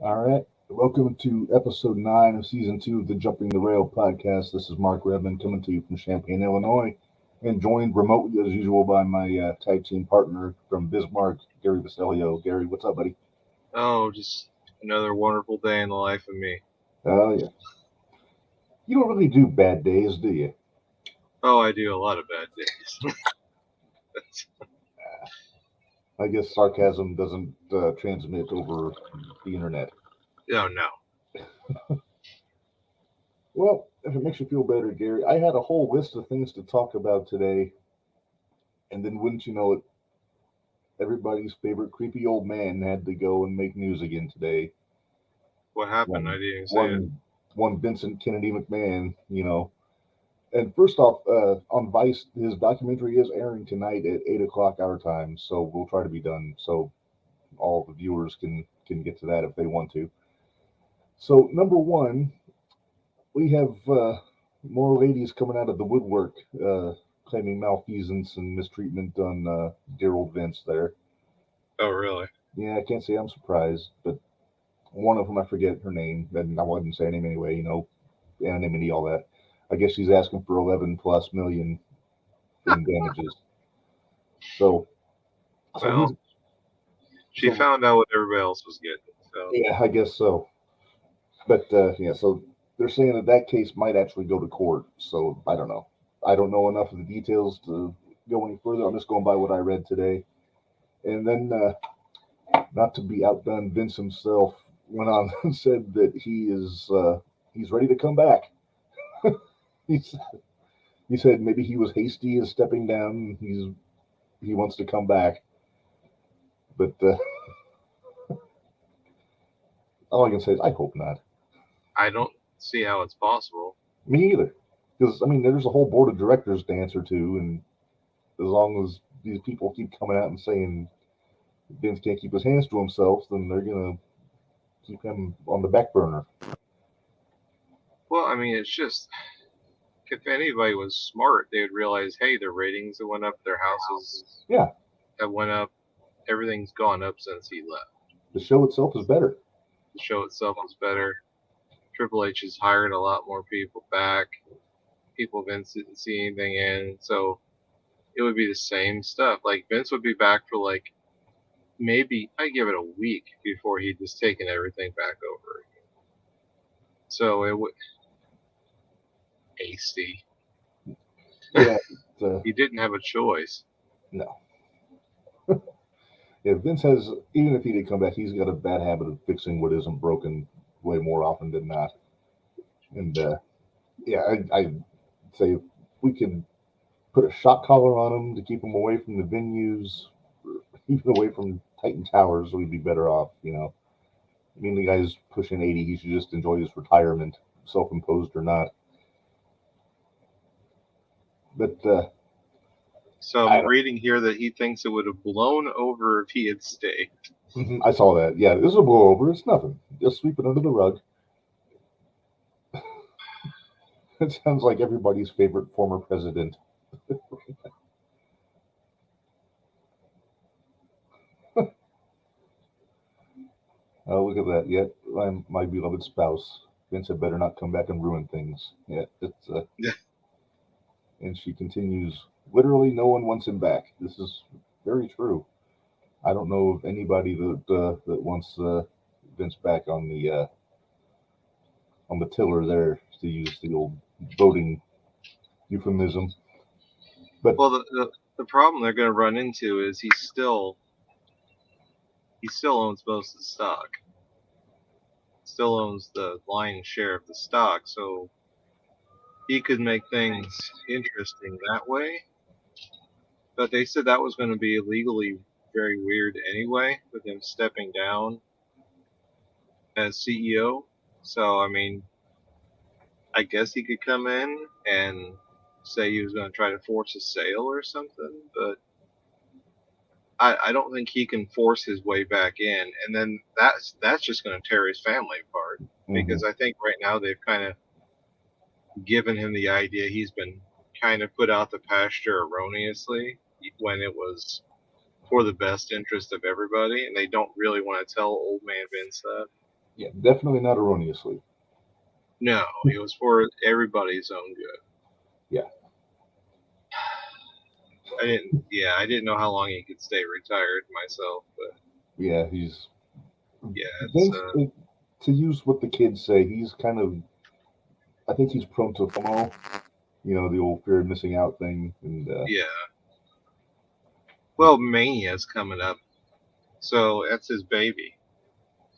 All right. Welcome to episode 9 of season 2 of the Jumping the Rail podcast. This is Mark Redmond coming to you from Champaign, Illinois, and joined remotely as usual by my tag team partner from Bismarck, Gary Vasilio. Gary, what's up, buddy? Oh, just another wonderful day in the life of me. Oh, yeah. You don't really do bad days, do you? Oh, I do a lot of bad days. I guess sarcasm doesn't transmit over the internet. Oh, no. Well, if it makes you feel better, Gary, I had a whole list of things to talk about today, and then wouldn't you know it, everybody's favorite creepy old man had to go and make news again today. What happened? I didn't say it. One Vincent Kennedy McMahon, And first off, on Vice, his documentary is airing tonight at 8 o'clock our time, so we'll try to be done so all the viewers can get to that if they want to. So, number one, we have more ladies coming out of the woodwork claiming malfeasance and mistreatment on dear old Vince there. Oh, really? Yeah, I can't say I'm surprised, but one of them, I forget her name, and I wouldn't say her name anyway, anonymity, all that. I guess she's asking for 11 plus million in damages. So well, she found out what everybody else was getting. So yeah, I guess so. But so they're saying that case might actually go to court. So I don't know. I don't know enough of the details to go any further. I'm just going by what I read today. And then, not to be outdone, Vince himself went on and said that he's ready to come back. He said maybe he was hasty in stepping down. He wants to come back, but all I can say is I hope not. I don't see how it's possible. Me either, because there's a whole board of directors to answer to, and as long as these people keep coming out and saying Vince can't keep his hands to himself, then they're gonna keep him on the back burner. Well, it's just, if anybody was smart, they would realize, hey, their ratings that went up, their houses that went up, everything's gone up since he left. The show itself is better. The show itself is better. Triple H has hired a lot more people back. People Vince didn't see anything in, so it would be the same stuff. Like, Vince would be back for maybe I give it a week before he'd just taken everything back over again. So it would hasty. Yeah, he didn't have a choice. No. Yeah, Vince has, even if he did come back, he's got a bad habit of fixing what isn't broken way more often than not. And I'd say if we could put a shock collar on him to keep him away from the venues, even away from Titan Towers, we'd be better off, the guy's pushing 80, he should just enjoy his retirement, self-imposed or not. But so I'm reading here that he thinks it would have blown over if he had stayed. I saw that. Yeah, this will blow over. It's nothing. Just sweep it under the rug. It sounds like everybody's favorite former president. Oh, look at that. Yet my beloved spouse. Vince had better not come back and ruin things. Yeah, it's and she continues, literally no one wants him back. This is very true. I don't know of anybody that wants Vince back on the tiller there, to use the old boating euphemism. But well, the problem they're going to run into is he still owns most of the stock. Still owns the lion's share of the stock, so he could make things interesting that way. But they said that was going to be legally very weird anyway, with him stepping down as CEO. So, I guess he could come in and say he was going to try to force a sale or something, but I don't think he can force his way back in. And then that's just going to tear his family apart, because I think right now they've kind of given him the idea he's been kind of put out the pasture erroneously when it was for the best interest of everybody, and they don't really want to tell old man Vince that. Yeah, definitely not erroneously. No, it was for everybody's own good. Yeah. I didn't know how long he could stay retired myself, but Yeah, he's yeah, it's Vince. To use what the kids say, he's kind of. I think he's prone to FOMO. You know, the old fear of missing out thing, and yeah. Well, Mania's coming up, so that's his baby.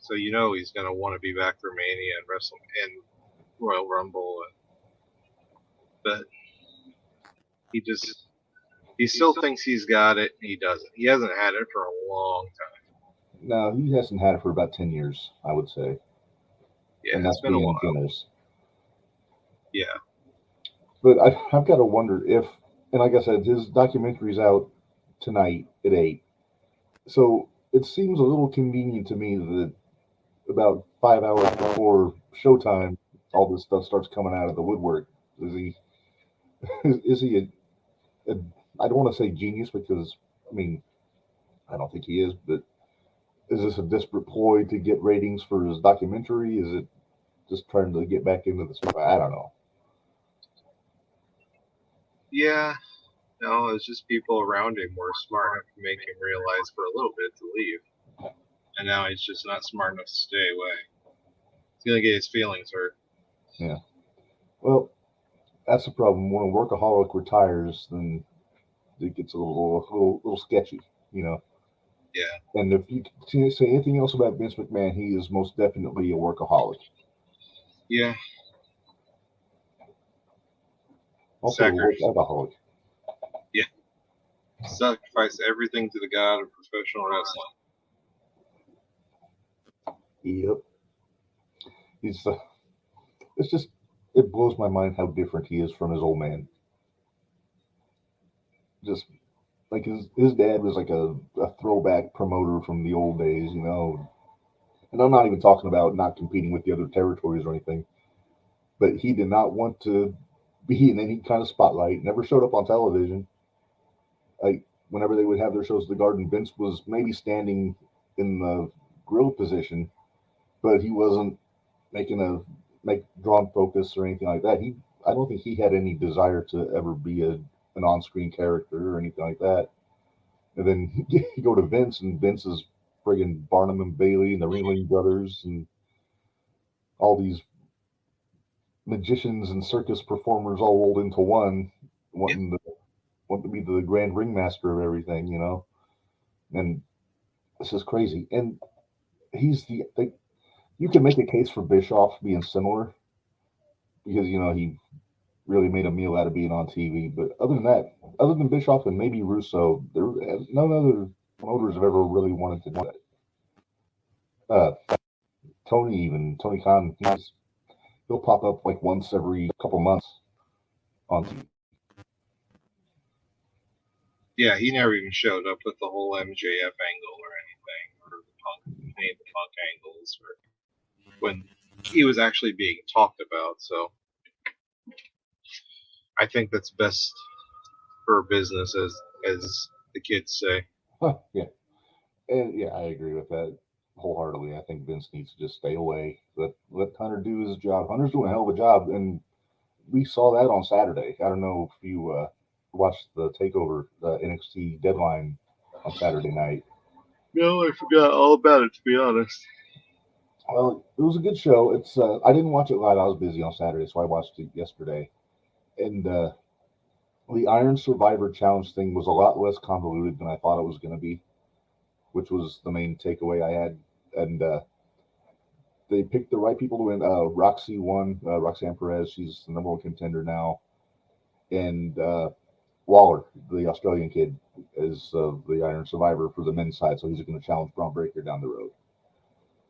So you know he's gonna want to be back for Mania and Wrestle and Royal Rumble, but he still thinks he's got it. He doesn't. He hasn't had it for a long time. no, he hasn't had it for about 10 years, I would say, Yeah, and it's that's been a being while. generous. Yeah. But I've got to wonder if, and like I said, his documentary's out tonight at 8. So it seems a little convenient to me that about 5 hours before showtime, all this stuff starts coming out of the woodwork. Is he is he a I don't want to say genius because I mean I don't think he is, but is this a desperate ploy to get ratings for his documentary? Is it just trying to get back into the sport? I don't know. Yeah. No, it's just people around him were smart enough to make him realize for a little bit to leave. And now he's just not smart enough to stay away. He's going to get his feelings hurt. Yeah. Well, that's the problem. When a workaholic retires, then it gets a little sketchy, you know. Yeah. And if you can say anything else about Vince McMahon, he is most definitely a workaholic. Yeah. Also, a workaholic. Yeah. Sacrifice everything to the god of professional wrestling. Yep. He's. It's just. It blows my mind how different he is from his old man. Just like his dad was like a throwback promoter from the old days, you know. And I'm not even talking about not competing with the other territories or anything, but he did not want to be in any kind of spotlight. Never showed up on television. Like whenever they would have their shows at the Garden, Vince was maybe standing in the grill position, but he wasn't making a make drawn focus or anything like that. I don't think he had any desire to ever be an on screen character or anything like that. And then you go to Vince, and Vince is friggin' Barnum and Bailey and the Ringling Brothers and all these magicians and circus performers all rolled into one, wanting to want to be the grand ringmaster of everything, you know. And this is crazy. And he's you can make a case for Bischoff being similar because you know he really made a meal out of being on TV. But other than that, other than Bischoff and maybe Russo, none other promoters have ever really wanted to do that. Tony Khan, he'll pop up like once every couple months on TV. Yeah, he never even showed up with the whole MJF angle or anything, or any of the punk angles, or when he was actually being talked about. So I think that's best for business, as the kids say. Yeah, and yeah, I agree with that wholeheartedly. I think Vince needs to just stay away. Let Hunter do his job. Hunter's doing a hell of a job, and we saw that on Saturday. I don't know if you watched the Takeover NXT Deadline on Saturday night. No, I forgot all about it, to be honest. Well, it was a good show. It's I didn't watch it live. I was busy on Saturday, so I watched it yesterday. And the Iron Survivor Challenge thing was a lot less convoluted than I thought it was going to be, which was the main takeaway I had. And they picked the right people to win. Roxy won. Roxanne Perez, she's the number one contender now. And Waller, the Australian kid, is the Iron Survivor for the men's side, so he's going to challenge Braun Breaker down the road.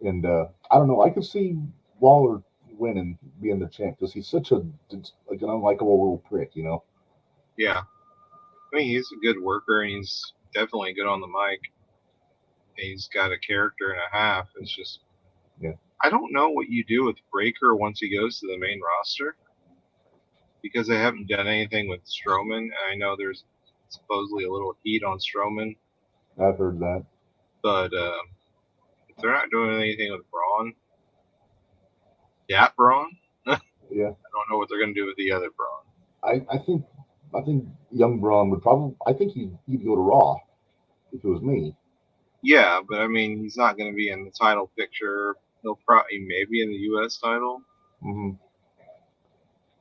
And I don't know, I could see Waller winning, being the champ, because he's such an unlikable little prick, you know. Yeah, I mean he's a good worker and he's definitely good on the mic. He's got a character and a half. It's just Yeah. I don't know what you do with Breaker once he goes to the main roster, because they haven't done anything with Strowman. I know there's supposedly a little heat on Strowman, I've heard that. but if they're not doing anything with Braun, that Braun? Yeah. I don't know what they're going to do with the other Braun. I think young Braun would probably. I think he'd go to Raw if it was me. Yeah, but I mean, he's not going to be in the title picture. He'll probably maybe in the U.S. title, Mm-hmm.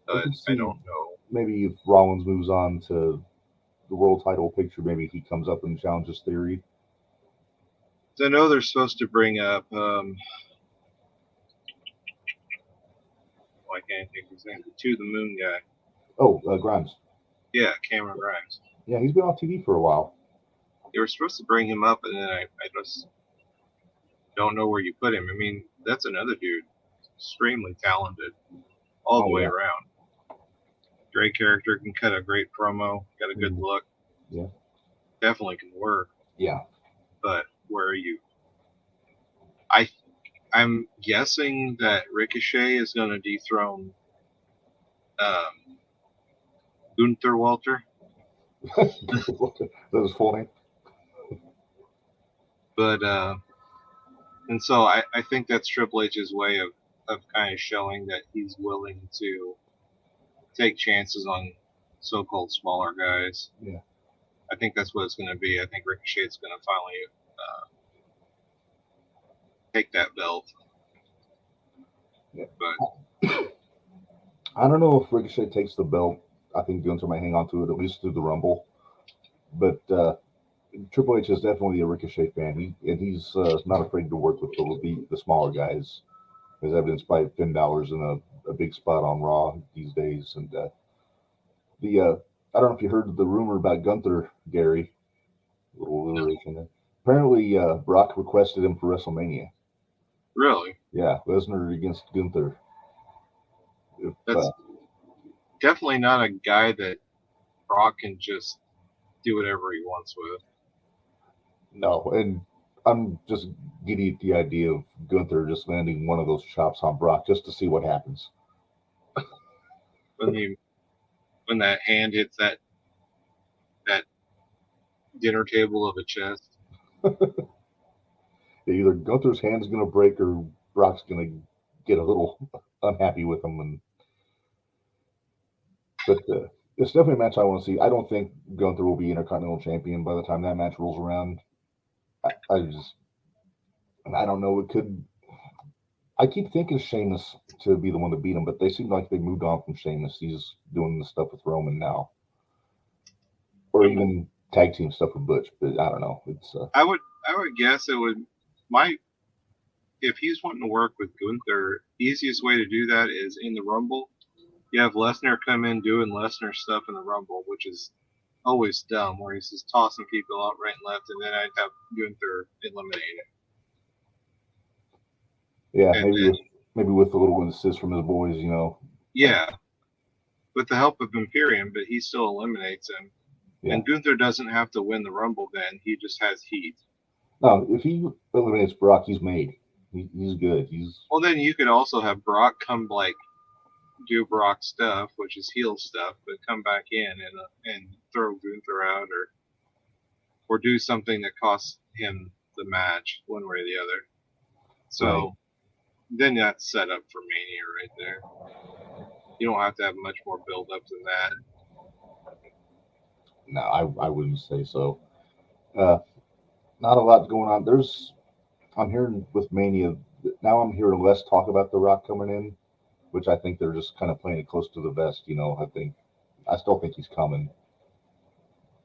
but I don't know. Maybe if Rollins moves on to the world title picture, maybe he comes up and challenges Theory. So I know they're supposed to bring up. I can't think of his name. The Moon guy. Oh, Grimes. Yeah, Cameron Grimes. Yeah, he's been on TV for a while. They were supposed to bring him up, and then I just don't know where you put him. I mean, that's another dude, extremely talented, all the way around. Great character, can cut a great promo, got a good look. Yeah, definitely can work. Yeah, but where are you? I'm guessing that Ricochet is going to dethrone Gunther Walter. that was full name. But and so I think that's Triple H's way of kind of showing that he's willing to take chances on so-called smaller guys. Yeah. I think that's what it's going to be. I think Ricochet's going to finally take that belt. Yeah. But I don't know if Ricochet takes the belt. I think Gunther might hang on to it at least through the Rumble. But Triple H is definitely a Ricochet fan. He's not afraid to work with the smaller guys, as evidenced by Finn Balor's in a big spot on Raw these days. And I don't know if you heard the rumor about Gunther, Gary. A little alliteration there. Apparently, Brock requested him for WrestleMania. Really? Yeah, Lesnar against Gunther. That's definitely not a guy that Brock can just do whatever he wants with. No, and I'm just giddy at the idea of Gunther just landing one of those chops on Brock just to see what happens. When that hand hits that dinner table of a chest. Either Gunther's hand's going to break or Brock's going to get a little unhappy with him. But it's definitely a match I want to see. I don't think Gunther will be Intercontinental Champion by the time that match rolls around. I don't know. It could. I keep thinking Sheamus to be the one to beat him, but they seem like they moved on from Sheamus. He's doing the stuff with Roman now, or even tag team stuff with Butch. But I don't know. It's. I would guess it would. If he's wanting to work with Gunther, easiest way to do that is in the Rumble. You have Lesnar come in doing Lesnar stuff in the Rumble, which is always dumb, where he's just tossing people out right and left, and then I'd have Gunther eliminate him. Yeah, maybe with a little assist from his boys, you know. Yeah, with the help of Imperium, but he still eliminates him. Yeah. And Gunther doesn't have to win the Rumble then. He just has heat. No, if he eliminates Brock, he's made. He's good. Well, then you could also have Brock come, do Brock stuff, which is heel stuff, but come back in and throw Gunther out or do something that costs him the match one way or the other. So then that's set up for Mania right there. You don't have to have much more build up than that. No, I wouldn't say so. Not a lot going on. I'm hearing with Mania now. I'm hearing less talk about The Rock coming in, which I think they're just kind of playing it close to the vest. You know, I still think he's coming,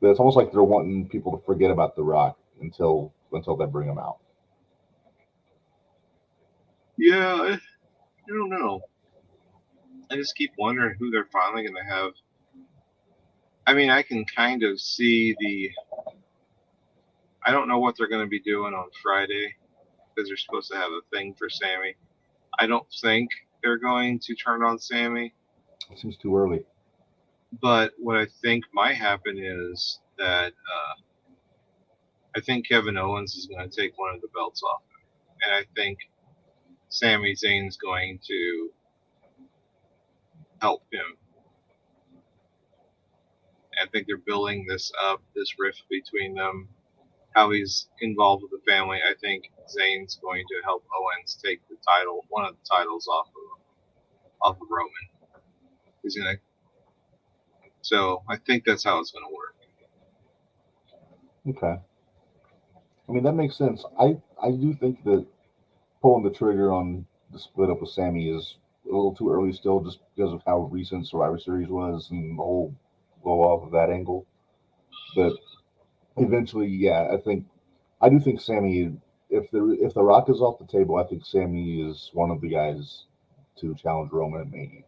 but it's almost like they're wanting people to forget about The Rock until they bring him out. Yeah, I don't know. I just keep wondering who they're finally going to have. I mean, I can kind of see I don't know what they're going to be doing on Friday because they're supposed to have a thing for Sammy. I don't think they're going to turn on Sammy. It seems too early. But what I think might happen is that I think Kevin Owens is going to take one of the belts off him. And I think Sami Zayn's going to help him. I think they're building this up, this rift between them, how he's involved with the family. I think Zayn's going to help Owens take one of the titles off of him. off of Roman. He's gonna. So I think that's how it's gonna work. Okay. I mean, that makes sense. I do think that pulling the trigger on the split up with Sammy is a little too early still, just because of how recent Survivor Series was and the whole blow off of that angle. But eventually, yeah, I do think Sammy. If the Rock is off the table, I think Sammy is one of the guys to challenge Roman at Mania.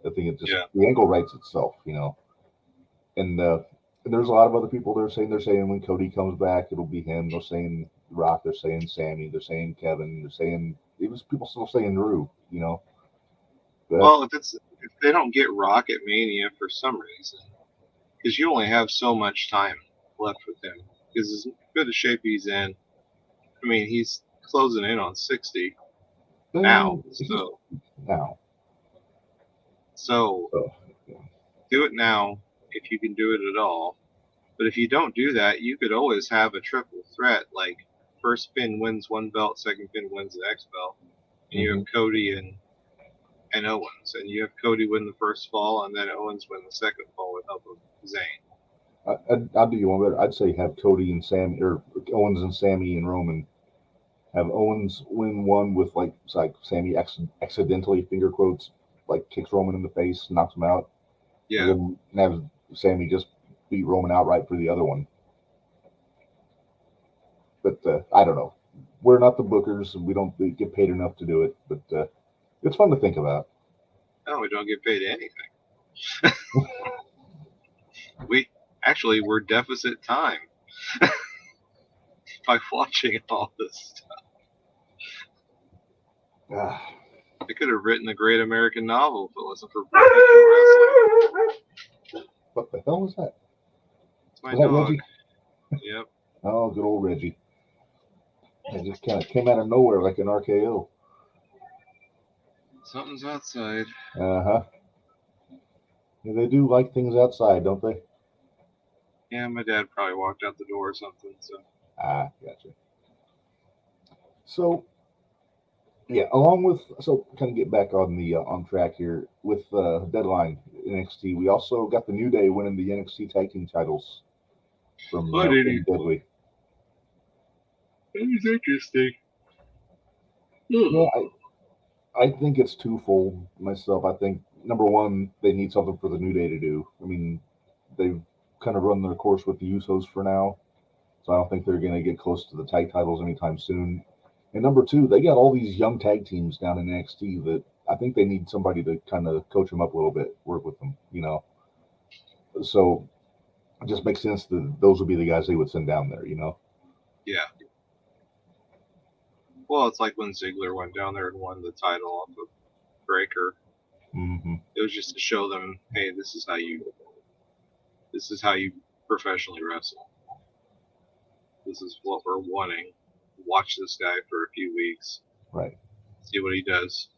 I think it just the angle writes itself, And there's a lot of other people they're saying when Cody comes back, it'll be him. They're saying Rock, they're saying Sammy, they're saying Kevin, they're saying even people still saying Drew, But, well, if they don't get Rock at Mania for some reason, because you only have so much time left with him, because as good a shape he's in, I mean, he's closing in on 60 now. So do it now if you can do it at all. But if you don't do that, you could always have a triple threat, like first pin wins one belt, second pin wins the next belt, and you have Cody and Owens, and you have Cody win the first fall, and then Owens win the second fall with help of Zayn. I'll do you one better. I'd say have Cody and Sammy, or Owens and Sammy and Roman. Have Owens win one with like Sammy accidentally, finger quotes, like kicks Roman in the face, knocks him out. Yeah. And then have Sammy just beat Roman outright for the other one. But I don't know. We're not the bookers. We don't get paid enough to do it. But it's fun to think about. No, we don't get paid anything. We're deficit time by watching all this stuff. I could have written a great American novel if it wasn't for professional wrestling. What the hell was that? It's my dog. Reggie? Yep. Oh, good old Reggie. It just kind of came out of nowhere like an RKO. Something's outside. Uh-huh. Yeah, they do like things outside, don't they? Yeah, my dad probably walked out the door or something. So. Gotcha. So, yeah, kind of get back on the on track here with Deadline NXT. We also got the New Day winning the NXT Tag Team titles from Deadly. That was interesting. Yeah, I think it's twofold myself. I think, number one, they need something for the New Day to do. I mean, they've kind of run their course with the Usos for now, so I don't think they're going to get close to the tag titles anytime soon. And number two, they got all these young tag teams down in NXT that I think they need somebody to kind of coach them up a little bit, work with them, So it just makes sense that those would be the guys they would send down there, Yeah. Well, it's like when Ziggler went down there and won the title off of Breaker. Mm-hmm. It was just to show them, hey, this is how you professionally wrestle. This is what we're wanting. Watch this guy for a few weeks. Right. See what he does.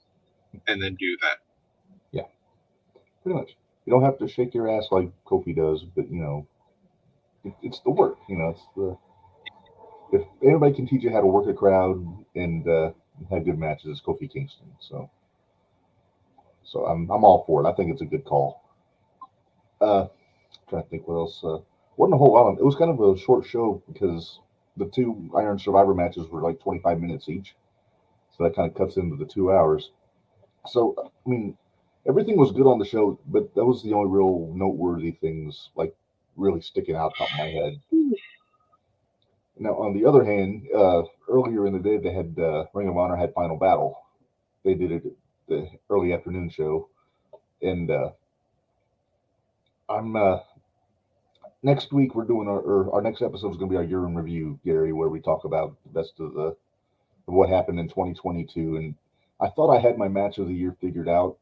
And then do that. Yeah. Pretty much. You don't have to shake your ass like Kofi does, but, it's the work. It's the... If anybody can teach you how to work a crowd and have good matches, it's Kofi Kingston. So I'm all for it. I think it's a good call. Trying to think what else. Wasn't a whole lot. It was kind of a short show because the two Iron Survivor matches were like 25 minutes each, so that kind of cuts into the 2 hours. So I mean, everything was good on the show, but that was the only real noteworthy things like really sticking out top of my head. Now, on the other hand, earlier in the day, they had Ring of Honor had Final Battle. They did it at the early afternoon show, and I'm next week we're doing our next episode is going to be our year in review, Gary, where we talk about the best of what happened in 2022. And I thought I had my match of the year figured out,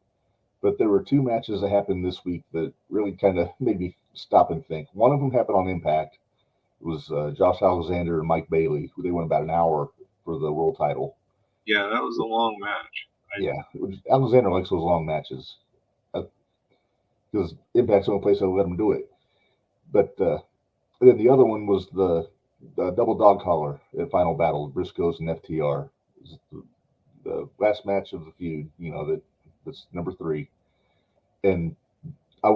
but there were two matches that happened this week that really kind of made me stop and think. One of them happened on Impact. It was Josh Alexander and Mike Bailey, who they went about an hour for the world title. Yeah, that was a long match. Alexander likes those long matches because Impact's the only place that'll let him do it. But then the other one was the double dog collar at Final Battle, Briscoes and FTR. It was the last match of the feud, that It's number 3. And I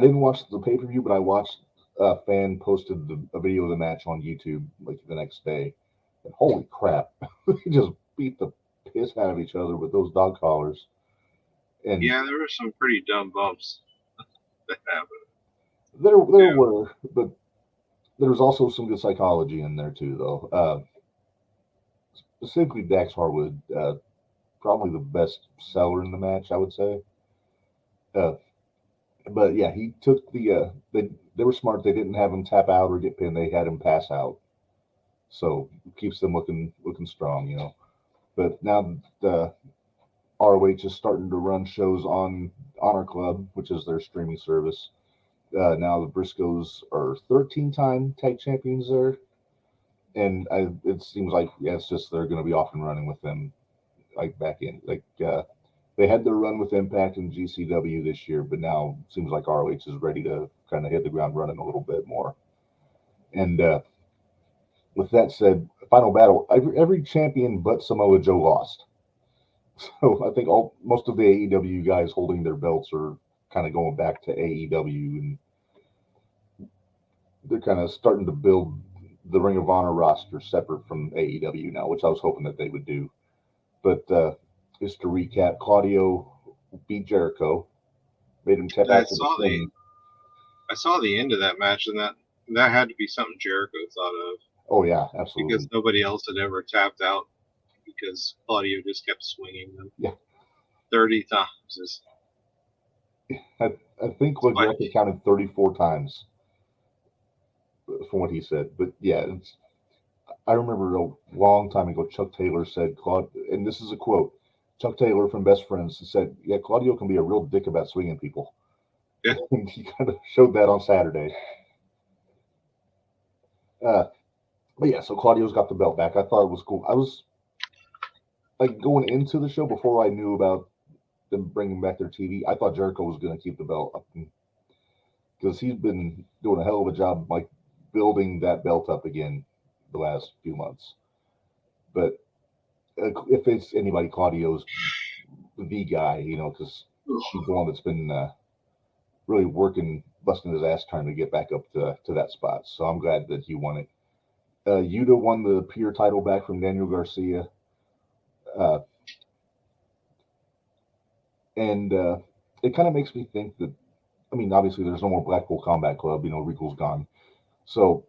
didn't watch the pay-per-view, but I watched a fan posted a video of the match on YouTube like the next day. And holy crap, they just beat the piss out of each other with those dog collars. And yeah, there were some pretty dumb bumps that happened. There were, but there was also some good psychology in there too, though. Specifically, Dax Harwood, probably the best seller in the match, I would say. But yeah, he took they were smart. They didn't have him tap out or get pinned. They had him pass out, so it keeps them looking strong, you know. But now the ROH is starting to run shows on Honor Club, which is their streaming service. Now the Briscoes are 13-time tag champions there, and it seems like it's just they're going to be off and running with them, like back in they had their run with Impact and GCW this year, but now it seems like ROH is ready to kind of hit the ground running a little bit more. And with that said, final battle, every champion but Samoa Joe lost. So I think most of the AEW guys holding their belts are kind of going back to AEW, and they're kind of starting to build the Ring of Honor roster separate from AEW now, which I was hoping that they would do. But just to recap, Claudio beat Jericho, made him tap out to the ring. I saw the end of that match, and that had to be something Jericho thought of. Oh yeah, absolutely. Because nobody else had ever tapped out, because Claudio just kept swinging them 30 times. I think Jericho counted 34 times from what he said. But yeah, I remember a long time ago, Chuck Taylor said, and this is a quote, Chuck Taylor from Best Friends said, yeah, Claudio can be a real dick about swinging people. Yeah. And he kind of showed that on Saturday. But yeah, so Claudio's got the belt back. I thought it was cool. I was like going into the show before I knew about them bringing back their TV. I thought Jericho was going to keep the belt up because he's been doing a hell of a job, like building that belt up again the last few months. But if it's anybody, Claudio's the guy, you know, because he's the one that's been really working, busting his ass trying to get back up to that spot. So I'm glad that he won it. Yuta won the pure title back from Daniel Garcia. And it kind of makes me think that, I mean, obviously there's no more Blackpool Combat Club, you know, Regal's gone. So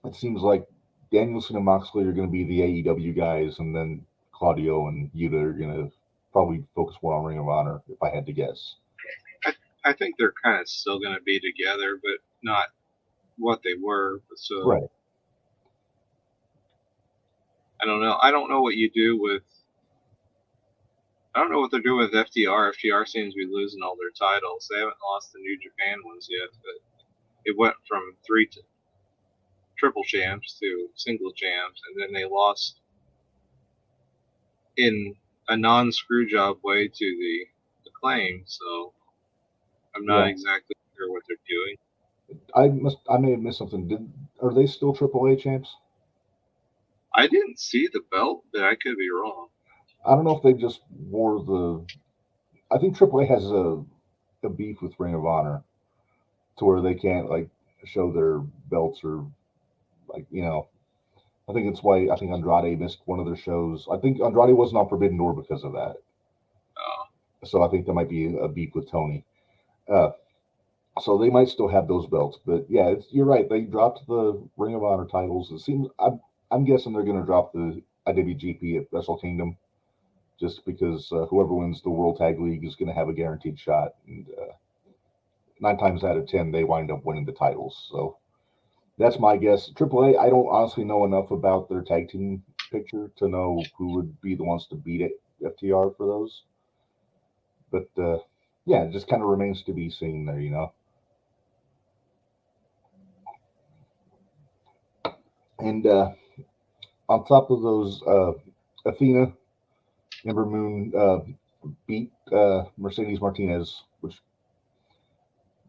it seems like Danielson and Moxley are going to be the AEW guys, and then Claudio and Yuta are going to probably focus more on Ring of Honor, if I had to guess. I think they're kind of still going to be together, but not what they were. So right. I don't know. I don't know what they're doing with FTR. FTR seems to be losing all their titles. They haven't lost the New Japan ones yet, but it went from 3 to triple champs to single champs, and then they lost in a non-screw job way to the Claim. So I'm not exactly sure what they're doing. I may have missed something. Are they still AAA champs? I didn't see the belt, but I could be wrong. I don't know if they just wore the. I think AAA has a beef with Ring of Honor, to where they can't like show their belts or like, you know. I think it's why Andrade missed one of their shows. I think Andrade wasn't on Forbidden Door because of that. So I think there might be a beef with Tony. So they might still have those belts, but yeah, you're right. They dropped the Ring of Honor titles. It seems I'm guessing they're going to drop the IWGP at Wrestle Kingdom, just because whoever wins the World Tag League is going to have a guaranteed shot, and 9 times out of 10 they wind up winning the titles. So that's my guess. AAA, I don't honestly know enough about their tag team picture to know who would be the ones to beat it, FTR for those. But yeah, it just kind of remains to be seen there, you know. And on top of those, Athena, Ember Moon beat Mercedes Martinez, which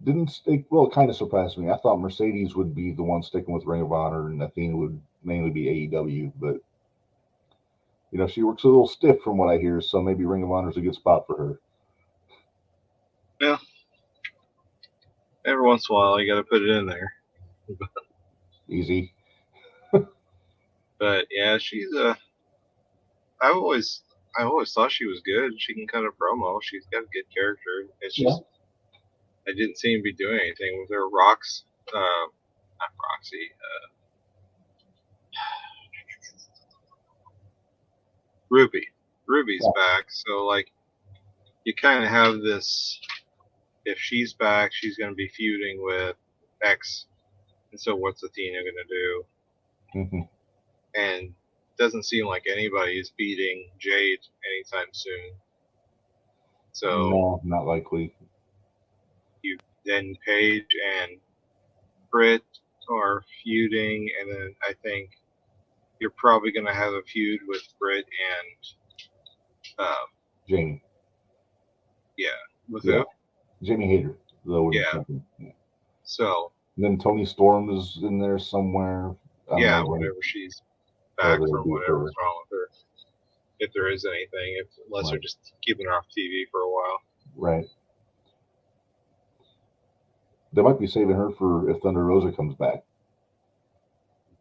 didn't stick. Well, it kind of surprised me. I thought Mercedes would be the one sticking with Ring of Honor, and Athena would mainly be AEW. But you know, she works a little stiff from what I hear, so maybe Ring of Honor is a good spot for her. Yeah. Every once in a while, you got to put it in there. Easy. But yeah, she's I always thought she was good. She can cut a promo. She's got a good character. It's just I didn't seem to be doing anything with her. Not Roxy. Ruby. Ruby's back. So like, you kind of have this. If she's back, she's going to be feuding with X. And so what's Athena going to do? Mm-hmm. And it doesn't seem like anybody is beating Jade anytime soon. So no, not likely. You then Paige and Britt are feuding, and then I think you're probably going to have a feud with Britt and Jamie. Yeah, with who? Jamie Hayter. Yeah. So. And then Tony Storm is in there somewhere. Whenever she's back from whatever's wrong with her. If there is anything, unless they're just keeping her off TV for a while. Right. They might be saving her for if Thunder Rosa comes back.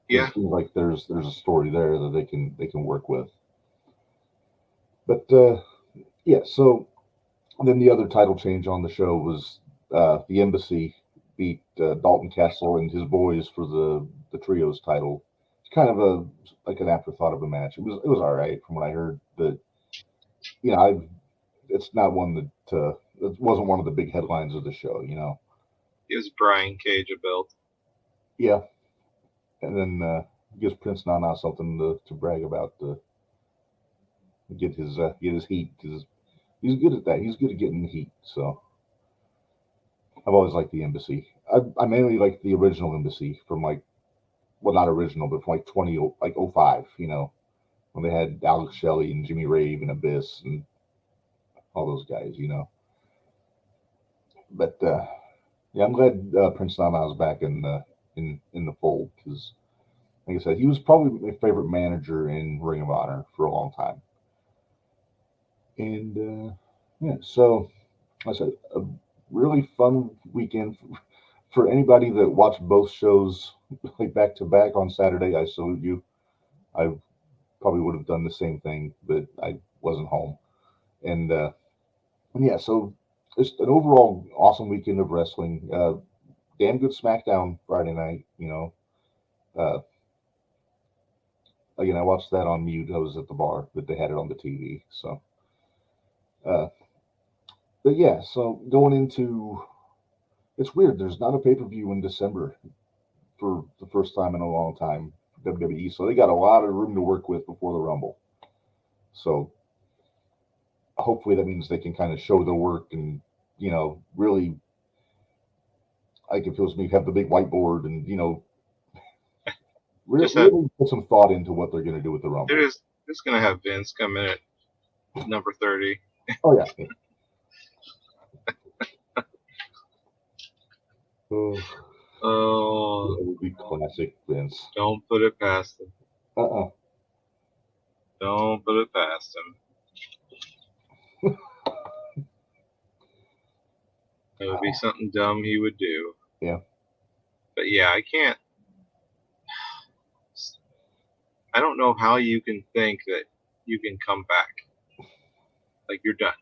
Yeah. It seems like there's a story there that they can work with. But so then the other title change on the show was the Embassy beat Dalton Castle and his boys for the trios title. It's kind of an afterthought of a match. It was all right from what I heard. But it's not one that it wasn't one of the big headlines of the show. Gives Brian Cage a belt. Yeah, and then gives Prince Nana something to brag about to get his heat, because he's good at that. He's good at getting the heat. So I've always liked the Embassy. I mainly like the original Embassy from not original, but from 05. When they had Alex Shelley and Jimmy Rave and Abyss and all those guys. But I'm glad Prince Nana is back in the fold, because, like I said, he was probably my favorite manager in Ring of Honor for a long time. And so I said a really fun weekend for anybody that watched both shows back to back on Saturday. I salute you. I probably would have done the same thing, but I wasn't home. And so it's an overall awesome weekend of wrestling. Damn good SmackDown Friday night. Again, I watched that on mute. I was at the bar, but they had it on the TV. So, but yeah, so going into, it's weird. There's not a pay-per-view in December for the first time in a long time, WWE. So they got a lot of room to work with before the Rumble. So hopefully that means they can kind of show their work and, really, like it feels to me, have the big whiteboard and, really put some thought into what they're going to do with the Rumble. It's going to have Vince come in at number 30. Oh, yeah. Oh, it would be classic Vince. Don't put it past him. Don't put it past him. It would be something dumb he would do. Yeah. But yeah, I don't know how you can think that you can come back. Like, you're done.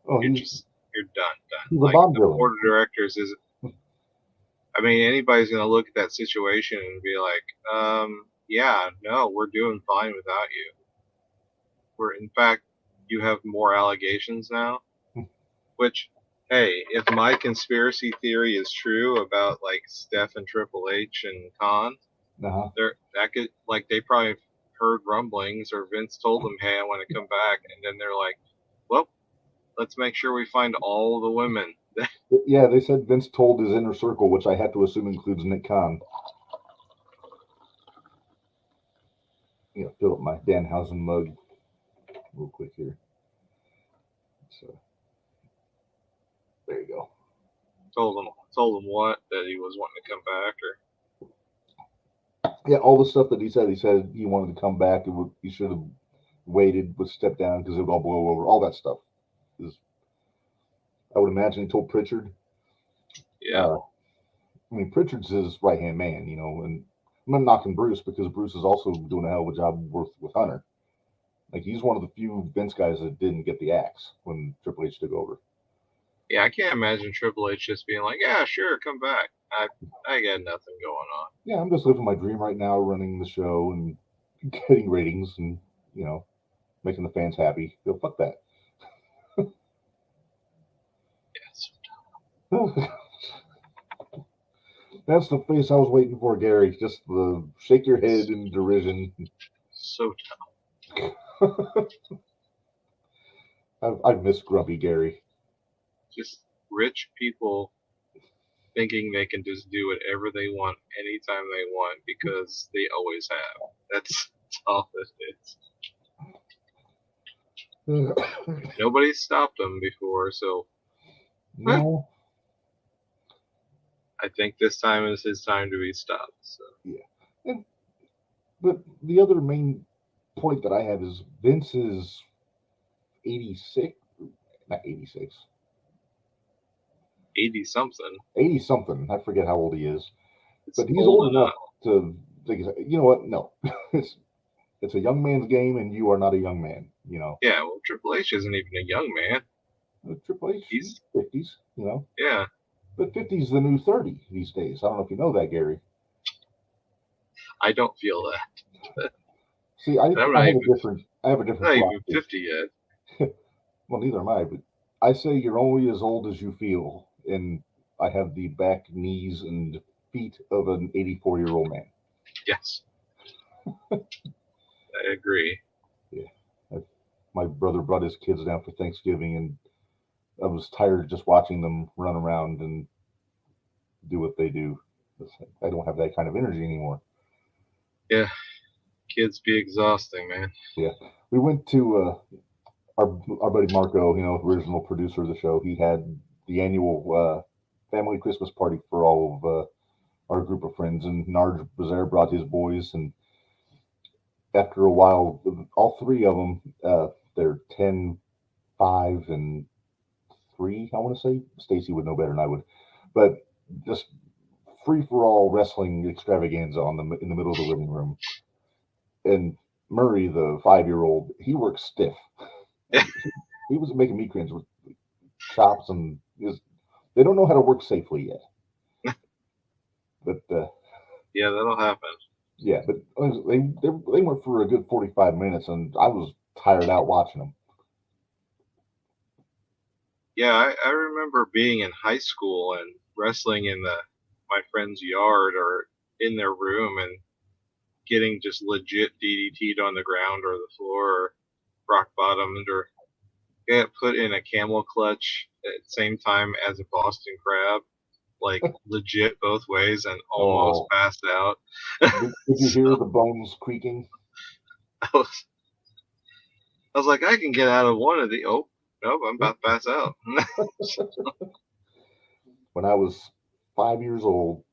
Oh, you're done. He's like, the board of directors isn't. I mean, anybody's going to look at that situation and be like, yeah, no, we're doing fine without you. In fact, you have more allegations now, which, hey, if my conspiracy theory is true about, Steph and Triple H and Khan, they probably heard rumblings, or Vince told them, hey, I want to come back, and then they're like, well, let's make sure we find all the women. Yeah, they said Vince told his inner circle, which I have to assume includes Nick Khan. Fill up my Danhausen mug real quick here. So there you go. Told him what? That he was wanting to come back, or? Yeah, all the stuff that he said. He said he wanted to come back. He should have waited, but stepped down because it would all blow over. All that stuff. I would imagine he told Pritchard. Yeah. I mean, Pritchard's his right-hand man, and I'm not knocking Bruce because Bruce is also doing a hell of a job with Hunter. Like, he's one of the few Vince guys that didn't get the axe when Triple H took over. Yeah, I can't imagine Triple H just being like, yeah, sure, come back. I got nothing going on. Yeah, I'm just living my dream right now, running the show and getting ratings and, making the fans happy. Fuck that. Yes. That's the face I was waiting for, Gary. Just the shake your head in derision. So I've missed Grumpy Gary. just rich people thinking they can just do whatever they want anytime they want because they always have. That's all it is. Nobody's stopped them before, so No. I think this time is his time to be stopped. So. Yeah. But the other main point that I have is Vince is 86, not 86. 80 something. 80 something. I forget how old he is. It's but he's old enough to think, you know what? No. It's a young man's game, and you are not a young man, Yeah, well, Triple H isn't even a young man. Triple H, he's 50s, Yeah. But 50 is the new 30 these days. I don't know if you know that, Gary. I don't feel that. See, I have a different I'm not even 50 yet. Well, neither am I, but I say you're only as old as you feel, and I have the back, knees, and feet of an 84-year-old man. Yes. I agree. Yeah. My brother brought his kids down for Thanksgiving, and I was tired of just watching them run around and do what they do. I don't have that kind of energy anymore. Yeah. Kids be exhausting, man. Yeah. We went to our buddy Marco, original producer of the show. He had the annual family Christmas party for all of our group of friends, and Narge was there, brought his boys, and after a while, all three of them, they're 10, 5, and 3, I want to say. Stacy would know better than I would. But just free-for-all wrestling extravaganza in the middle of the living room. And Murray, the 5-year-old, he works stiff. He was making me cringe with chops, and they don't know how to work safely yet. But yeah, that'll happen. Yeah, but they went for a good 45 minutes, and I was tired out watching them. Yeah, I remember being in high school and wrestling in my friend's yard or in their room and getting just legit DDT'd on the ground or the floor or rock bottomed or get put in a camel clutch at the same time as a Boston Crab, like legit both ways, and almost passed out. Did you hear the bones creaking? I was like, I can get out of one of the. Oh, nope, I'm about to pass out. When I was 5 years old,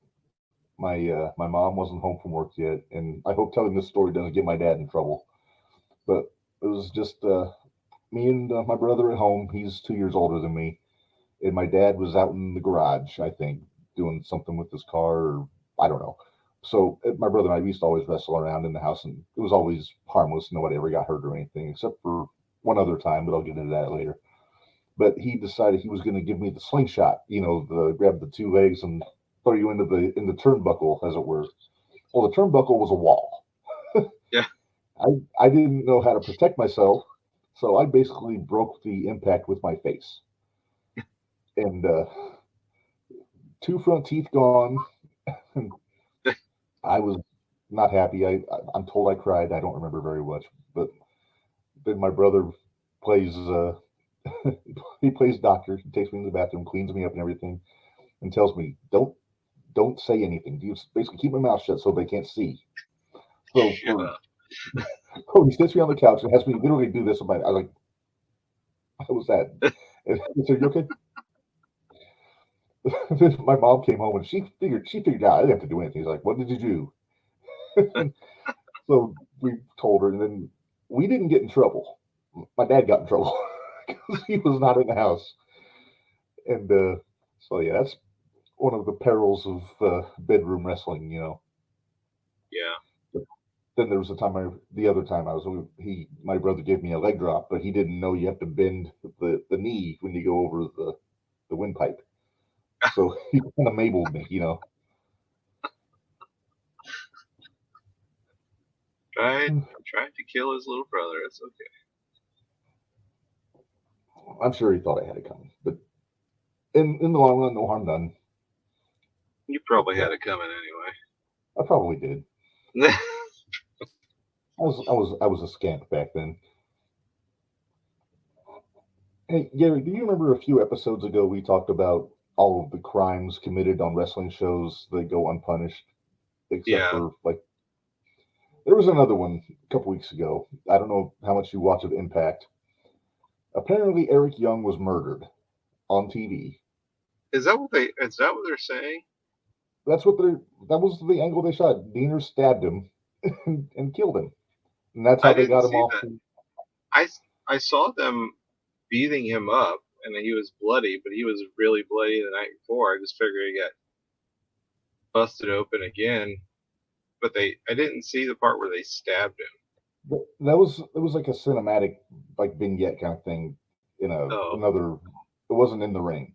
my mom wasn't home from work yet, and I hope telling this story doesn't get my dad in trouble. But it was just me and my brother at home. He's 2 years older than me, and my dad was out in the garage, I think, doing something with his car, or I don't know. So my brother and I used to always wrestle around in the house, and it was always harmless. Nobody ever got hurt or anything, except for one other time, but I'll get into that later. But he decided he was going to give me the slingshot, grab the 2 legs and throw you in the turnbuckle, as it were. Well, the turnbuckle was a wall. Yeah. I didn't know how to protect myself, so I basically broke the impact with my face. And 2 front teeth gone. I was not happy. I'm told I cried. I don't remember very much. But then my brother plays he plays doctor. He takes me in the bathroom, cleans me up and everything, and tells me, don't say anything. You basically keep my mouth shut so they can't see. So he sits me on the couch and has me literally do this. I was like, how was that? And he said, you okay? My mom came home and she figured out I didn't have to do anything. He's like, what did you do? So we told her, and then we didn't get in trouble. My dad got in trouble because he was not in the house. And so yeah, that's one of the perils of bedroom wrestling, Yeah. Then there was the other time my brother gave me a leg drop, but he didn't know you have to bend the knee when you go over the windpipe. So he kind of mabled me, Tried to kill his little brother. It's okay. I'm sure he thought I had it coming, but in the long run, no harm done. You probably had it coming anyway. I probably did. I was a scamp back then. Hey Gary, do you remember a few episodes ago we talked about all of the crimes committed on wrestling shows that go unpunished, except for there was another one a couple weeks ago. I don't know how much you watch of Impact. Apparently, Eric Young was murdered on TV. Is that what they're saying? That was the angle they shot. Diener stabbed him and killed him, and that's how they got him off. I saw them beating him up, and he was bloody, but he was really bloody the night before. I just figured he got busted open again, but I didn't see the part where they stabbed him. It was like a cinematic, like vignette kind of thing in another. It wasn't in the ring.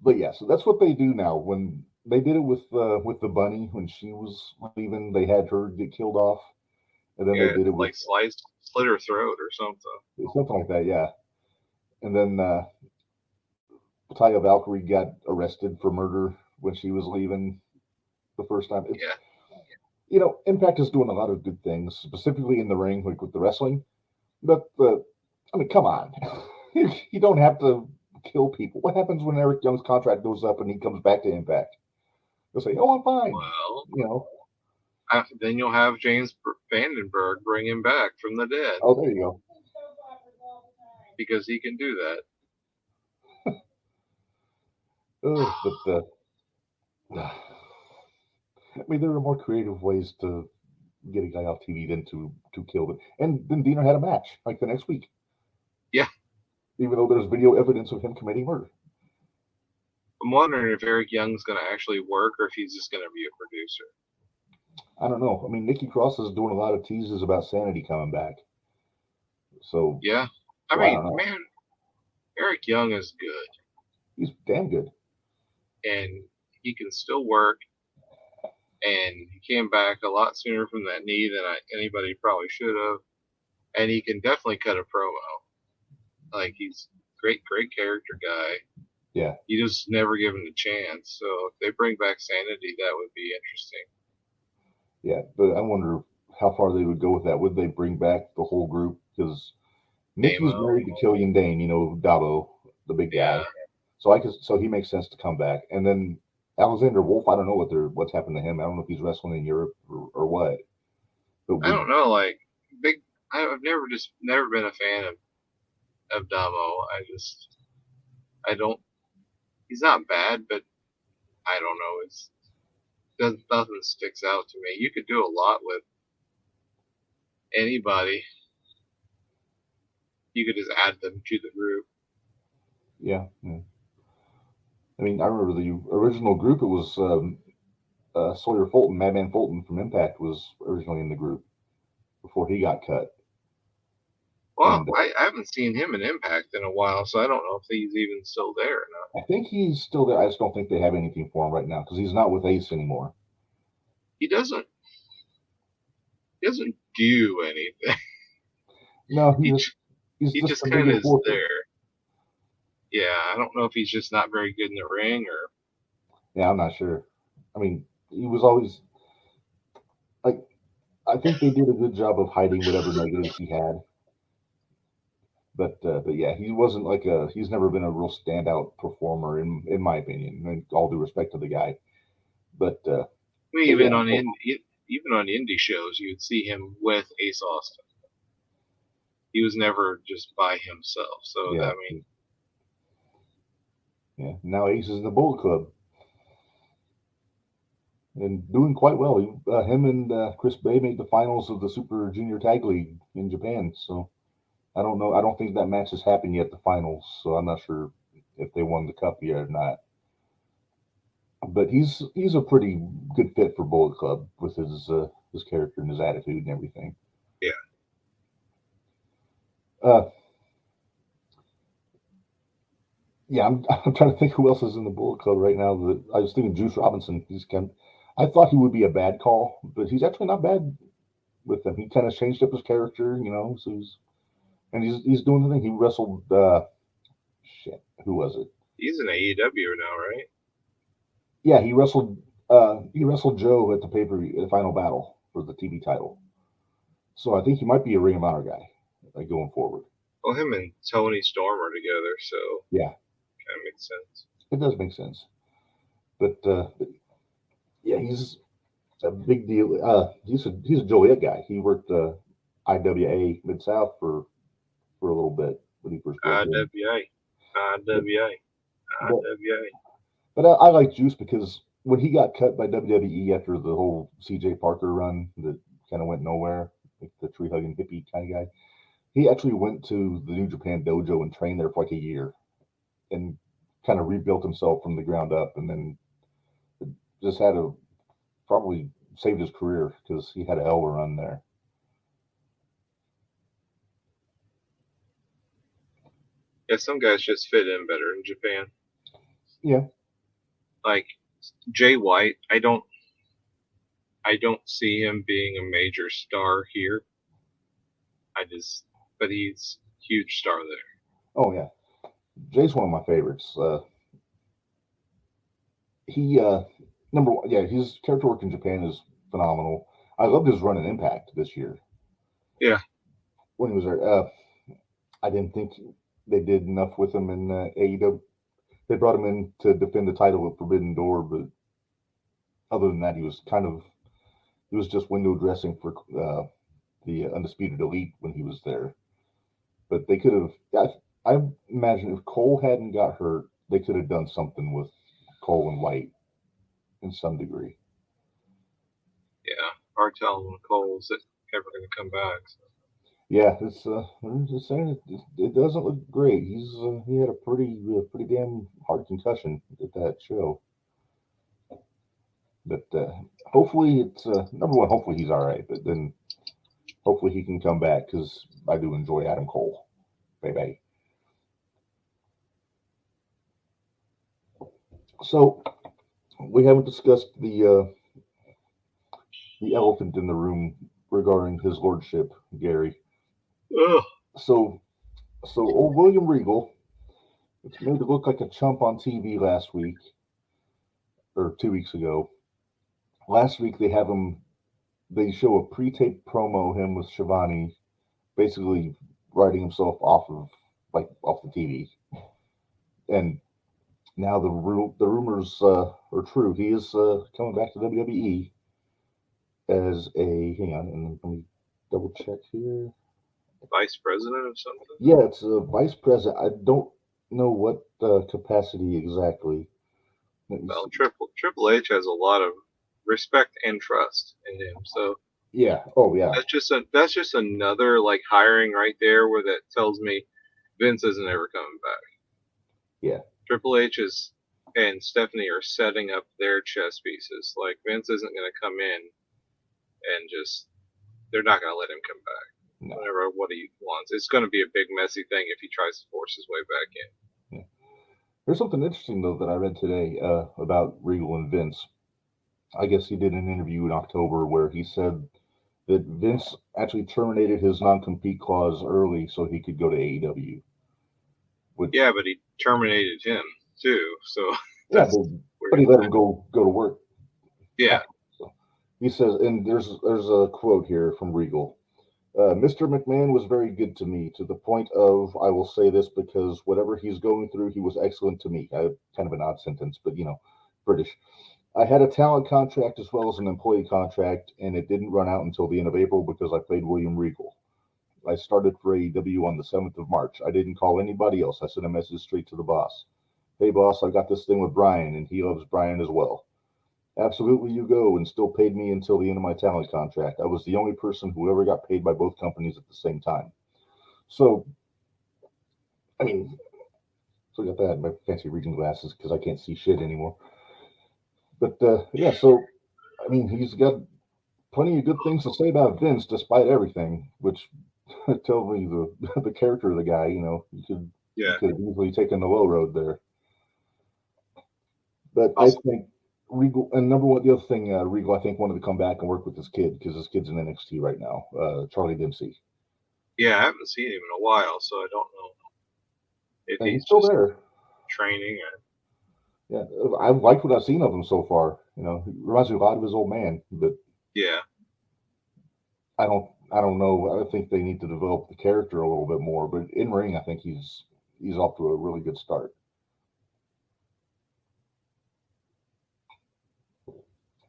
But yeah, so that's what they do now. When they did it with the bunny when she was leaving, they had her get killed off, and then they did it with slit her throat or something like that. Yeah, and then Taya Valkyrie got arrested for murder when she was leaving the first time. Impact is doing a lot of good things, specifically in the ring, like with the wrestling. But I mean, come on, you don't have to kill people. What happens when Eric Young's contract goes up and he comes back to Impact? They'll say, "Oh, I'm fine." Well, then you'll have James Vandenberg bring him back from the dead. Oh, there you go. Because he can do that. I mean, there are more creative ways to get a guy off TV than to kill them. And then Diener had a match like the next week. Yeah. Even though there's video evidence of him committing murder. I'm wondering if Eric Young's going to actually work or if he's just going to be a producer. I don't know. I mean, Nikki Cross is doing a lot of teases about Sanity coming back. So yeah, I mean, man, Eric Young is good. He's damn good, and he can still work. And he came back a lot sooner from that knee than anybody probably should have. And he can definitely cut a promo. Like, he's great character guy. Yeah. You just never give him a chance. So if they bring back Sanity, that would be interesting. Yeah, but I wonder how far they would go with that. Would they bring back the whole group? Because Nikki's married to Killian Dane, Dabo, the big guy. So he makes sense to come back. And then Alexander Wolf, I don't know what's happened to him. I don't know if he's wrestling in Europe or what. I don't know. Like, I've never been a fan of Damo. He's not bad, but I don't know. Nothing sticks out to me. You could do a lot with anybody. You could just add them to the group. Yeah. I mean, I remember the original group. It was Sawyer Fulton, Madman Fulton from Impact was originally in the group before he got cut. Well, I haven't seen him in Impact in a while, so I don't know if he's even still there or not. I think he's still there. I just don't think they have anything for him right now because he's not with Ace anymore. He doesn't do anything. No, he just kind of is there. Yeah, I don't know if he's just not very good in the ring or. Yeah, I'm not sure. I mean, he was always like. I think they did a good job of hiding whatever negatives he had. But yeah, he wasn't he's never been a real standout performer in my opinion. And all due respect to the guy, but even on indie shows, you'd see him with Ace Austin. He was never just by himself. So yeah. I mean, yeah. Now Ace is in the Bullet Club and doing quite well. Him and Chris Bay made the finals of the Super Junior Tag League in Japan. So I don't know. I don't think that match has happened yet, the finals, so I'm not sure if they won the cup yet or not. But he's a pretty good fit for Bullet Club with his character and his attitude and everything. Yeah. Yeah, I'm trying to think who else is in the Bullet Club right now. That I was thinking Juice Robinson. I thought he would be a bad call, but he's actually not bad with them. He kind of changed up his character, so he's doing the thing. He wrestled who was it? He's in AEW now, right? Yeah, he wrestled Joe at the pay-per-view, the Final Battle for the TV title. So I think he might be a Ring of Honor guy, going forward. Well, him and Tony Storm are together, so yeah, kind of makes sense. It does make sense, but yeah, he's a big deal. He's a Joliet guy. He worked IWA Mid South for a little bit when he first got IWA. But I like Juice because when he got cut by WWE after the whole CJ Parker run that kind of went nowhere, like the tree hugging hippie kind of guy, he actually went to the New Japan dojo and trained there for like a year and kind of rebuilt himself from the ground up, and then just probably saved his career because he had a hell of a run there. Yeah, some guys just fit in better in Japan. Yeah. Like Jay White, I don't see him being a major star here. But he's a huge star there. Oh yeah, Jay's one of my favorites. He number one, yeah, his character work in Japan is phenomenal. I loved his run in Impact this year. Yeah, when he was there, I didn't think they did enough with him in AEW. They brought him in to defend the title at Forbidden Door, but other than that, he was just window dressing for the Undisputed Elite when he was there. But they could have. I imagine if Cole hadn't got hurt, they could have done something with Cole and White in some degree. Yeah, hard telling when Cole's ever going to come back. So. Yeah, I'm just saying it doesn't look great. He had a pretty damn hard concussion at that show. But hopefully it's number one. Hopefully he's all right. But then hopefully he can come back because I do enjoy Adam Cole. Bye. So we haven't discussed the elephant in the room regarding his lordship, Gary. Ugh. So old William Regal, it's made to look like a chump on TV last week or 2 weeks ago. Last week they show a pre-taped promo him with Shivani, basically writing himself off the TV. And now the rumors are true. He is coming back to WWE as hang on, and let me double check here. Vice president of something? Yeah, it's a vice president. I don't know what capacity exactly. Well, Triple H has a lot of respect and trust in him, so yeah. Oh yeah. That's just another hiring right there where that tells me Vince isn't ever coming back. Yeah. Triple H and Stephanie are setting up their chess pieces. Vince isn't going to come in and they're not going to let him come back. No. Whatever what he wants. It's going to be a big messy thing if he tries to force his way back in. Yeah. There's something interesting though that I read today about Regal and Vince. I guess he did an interview in October where he said that Vince actually terminated his non-compete clause early so he could go to AEW. Yeah, but he terminated him too. So yeah, but he let him go to work. Yeah. So he says, and there's a quote here from Regal. Mr. McMahon was very good to me, to the point of, I will say this because whatever he's going through, he was excellent to me. Kind of an odd sentence, but British. I had a talent contract as well as an employee contract, and it didn't run out until the end of April because I played William Regal. I started for AEW on the 7th of March. I didn't call anybody else. I sent a message straight to the boss. Hey, boss, I got this thing with Brian, and he loves Brian as well. Absolutely, you go, and still paid me until the end of my talent contract. I was the only person who ever got paid by both companies at the same time. So, I mean, so I got that, my fancy reading glasses, because I can't see shit anymore. But, yeah, so, I mean, he's got plenty of good things to say about Vince, despite everything, which tells me the character of the guy, you could easily taken the low road there. But I think Regal, and number one, the other thing, Regal, I think, wanted to come back and work with this kid, because this kid's in NXT right now, Charlie Dempsey. Yeah, I haven't seen him in a while, so I don't know if he's still there. Training. Yeah, I've liked what I've seen of him so far. He reminds me a lot of his old man, but yeah, I don't know. I think they need to develop the character a little bit more. But in ring, I think he's off to a really good start.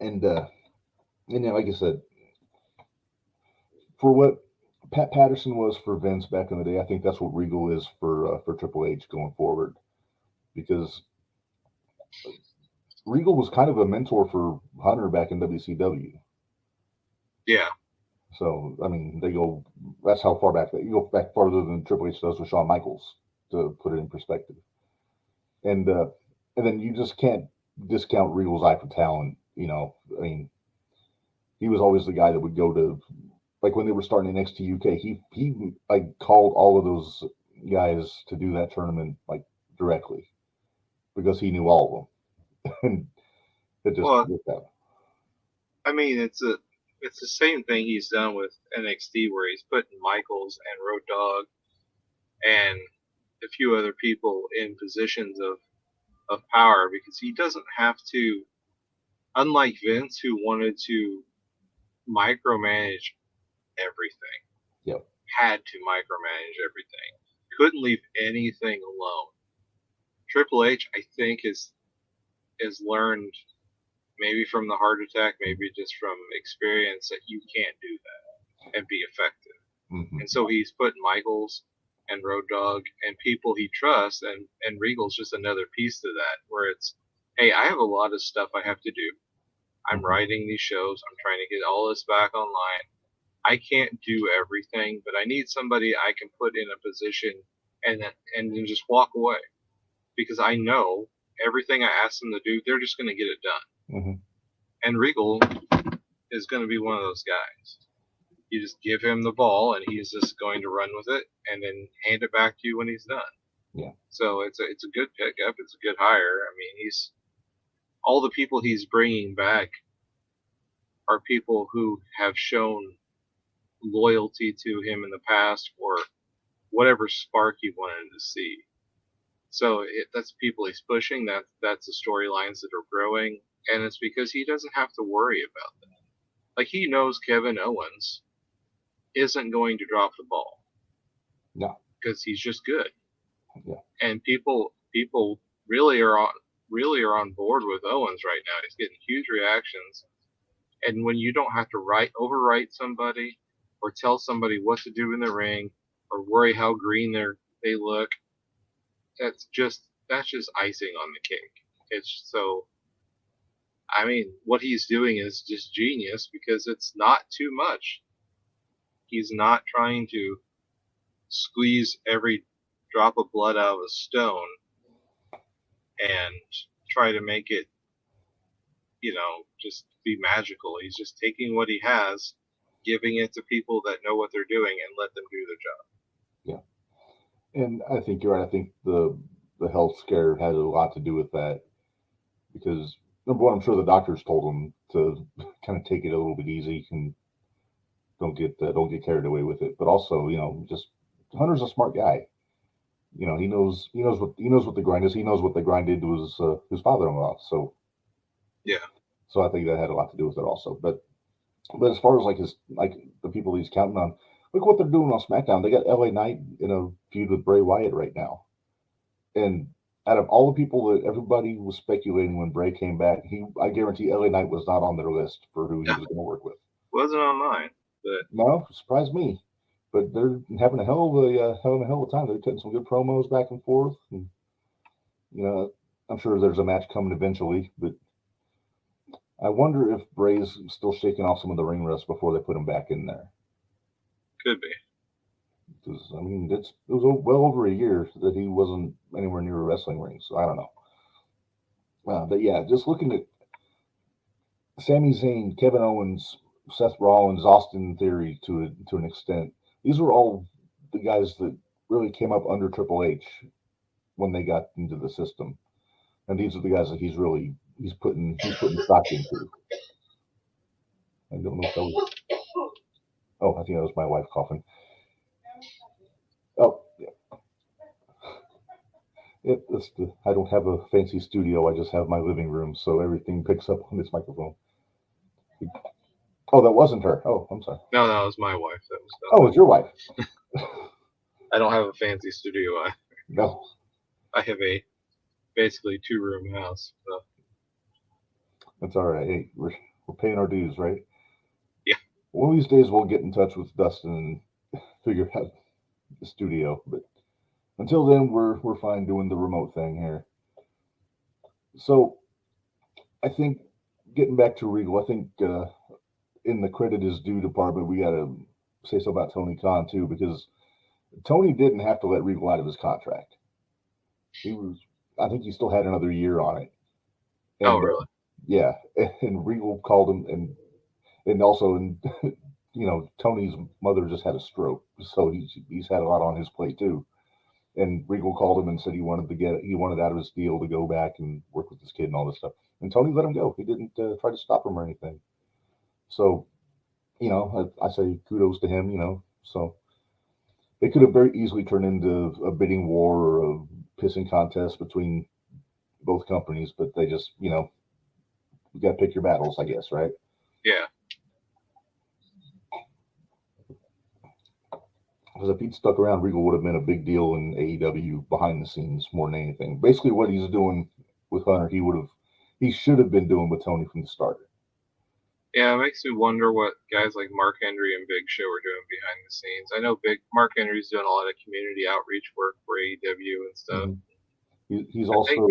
And like I said, for what Pat Patterson was for Vince back in the day, I think that's what Regal is for Triple H going forward, because Regal was kind of a mentor for Hunter back in WCW. Yeah. So, I mean, that's how far back, you go back farther than Triple H does with Shawn Michaels, to put it in perspective. And then you just can't discount Regal's eye for talent. I mean, he was always the guy that would go to, like when they were starting NXT UK, he like called all of those guys to do that tournament like directly, because he knew all of them. And it just worked out. I mean, it's the same thing he's done with NXT, where he's putting Michaels and Road Dogg and a few other people in positions of power, because he doesn't have to, unlike Vince, who wanted to micromanage everything. Yep. Had to micromanage everything. Couldn't leave anything alone. Triple H, I think, has learned, maybe from the heart attack, maybe just from experience, that you can't do that and be effective. Mm-hmm. And so he's put Michaels and Road Dogg and people he trusts, and Regal's just another piece to that, where it's, hey, I have a lot of stuff I have to do. I'm Mm-hmm. writing these shows. I'm trying to get all this back online. I can't do everything, but I need somebody I can put in a position and then just walk away, because I know everything I ask them to do, they're just going to get it done. Mm-hmm. And Regal is going to be one of those guys. You just give him the ball, and he's just going to run with it, and then hand it back to you when he's done. Yeah. So it's a good pickup. It's a good hire. I mean, all the people he's bringing back are people who have shown loyalty to him in the past, or whatever spark he wanted to see. So that's people he's pushing. That's the storylines that are growing, and it's because he doesn't have to worry about that. Like, he knows Kevin Owens isn't going to drop the ball. No. Because he's just good. Yeah. And people really are on board with Owens right now. He's getting huge reactions. And when you don't have to overwrite somebody, or tell somebody what to do in the ring, or worry how green they look, that's just icing on the cake. It's so, I mean, what he's doing is just genius, because it's not too much. He's not trying to squeeze every drop of blood out of a stone and try to make it, just be magical. He's just taking what he has, giving it to people that know what they're doing, and let them do their job. Yeah. And I think you're right. I think the health scare had a lot to do with that, because number one, I'm sure the doctors told him to kind of take it a little bit easy and don't get carried away with it. But also, just Hunter's a smart guy. He knows what the grind is. He knows what the grind did to his father-in-law. So yeah. So I think that had a lot to do with it also. But as far as the people he's counting on, look what they're doing on SmackDown. They got LA Knight in a feud with Bray Wyatt right now. And out of all the people that everybody was speculating when Bray came back, I guarantee LA Knight was not on their list for who he was going to work with. Wasn't on mine, but no, surprised me. But they're having a hell of a time. They're cutting some good promos back and forth. And, I'm sure there's a match coming eventually, but I wonder if Bray's still shaking off some of the ring rust before they put him back in there. Could be. Because I mean, it was well over a year that he wasn't anywhere near a wrestling ring. So I don't know. But yeah, just looking at Sami Zayn, Kevin Owens, Seth Rollins, Austin Theory to an extent. These were all the guys that really came up under Triple H when they got into the system, and these are the guys that he's putting stock into. I don't know if that was. Oh, I think that was my wife coughing. Oh, yeah. I don't have a fancy studio. I just have my living room, so everything picks up on this microphone. Oh, that wasn't her. Oh, I'm sorry. No, that was my wife. That was. Oh, it's your wife. I don't have a fancy studio. No. I have a basically 2-room house. So. That's all right. Hey, we're paying our dues, right? Yeah. One of these days we'll get in touch with Dustin and figure out the studio, but until then we're fine doing the remote thing here. So I think getting back to Regal, I think in the credit is due department we got to say so about Tony Khan too, because Tony didn't have to let Regal out of his contract. I think he still had another year on it. And, oh, really? Yeah, and Regal called him, and also, Tony's mother just had a stroke, so he's had a lot on his plate too. And Regal called him and said he wanted out of his deal to go back and work with his kid and all this stuff. And Tony let him go. He didn't try to stop him or anything. So, I say kudos to him. So it could have very easily turned into a bidding war or a pissing contest between both companies, but they just, you got to pick your battles, I guess, right? Yeah. Because if he'd stuck around, Regal would have been a big deal in AEW behind the scenes more than anything. Basically, what he's doing with Hunter, he should have been doing with Tony from the start. Yeah, it makes me wonder what guys like Mark Henry and Big Show are doing behind the scenes. I know Mark Henry's doing a lot of community outreach work for AEW and stuff. Mm-hmm. He's also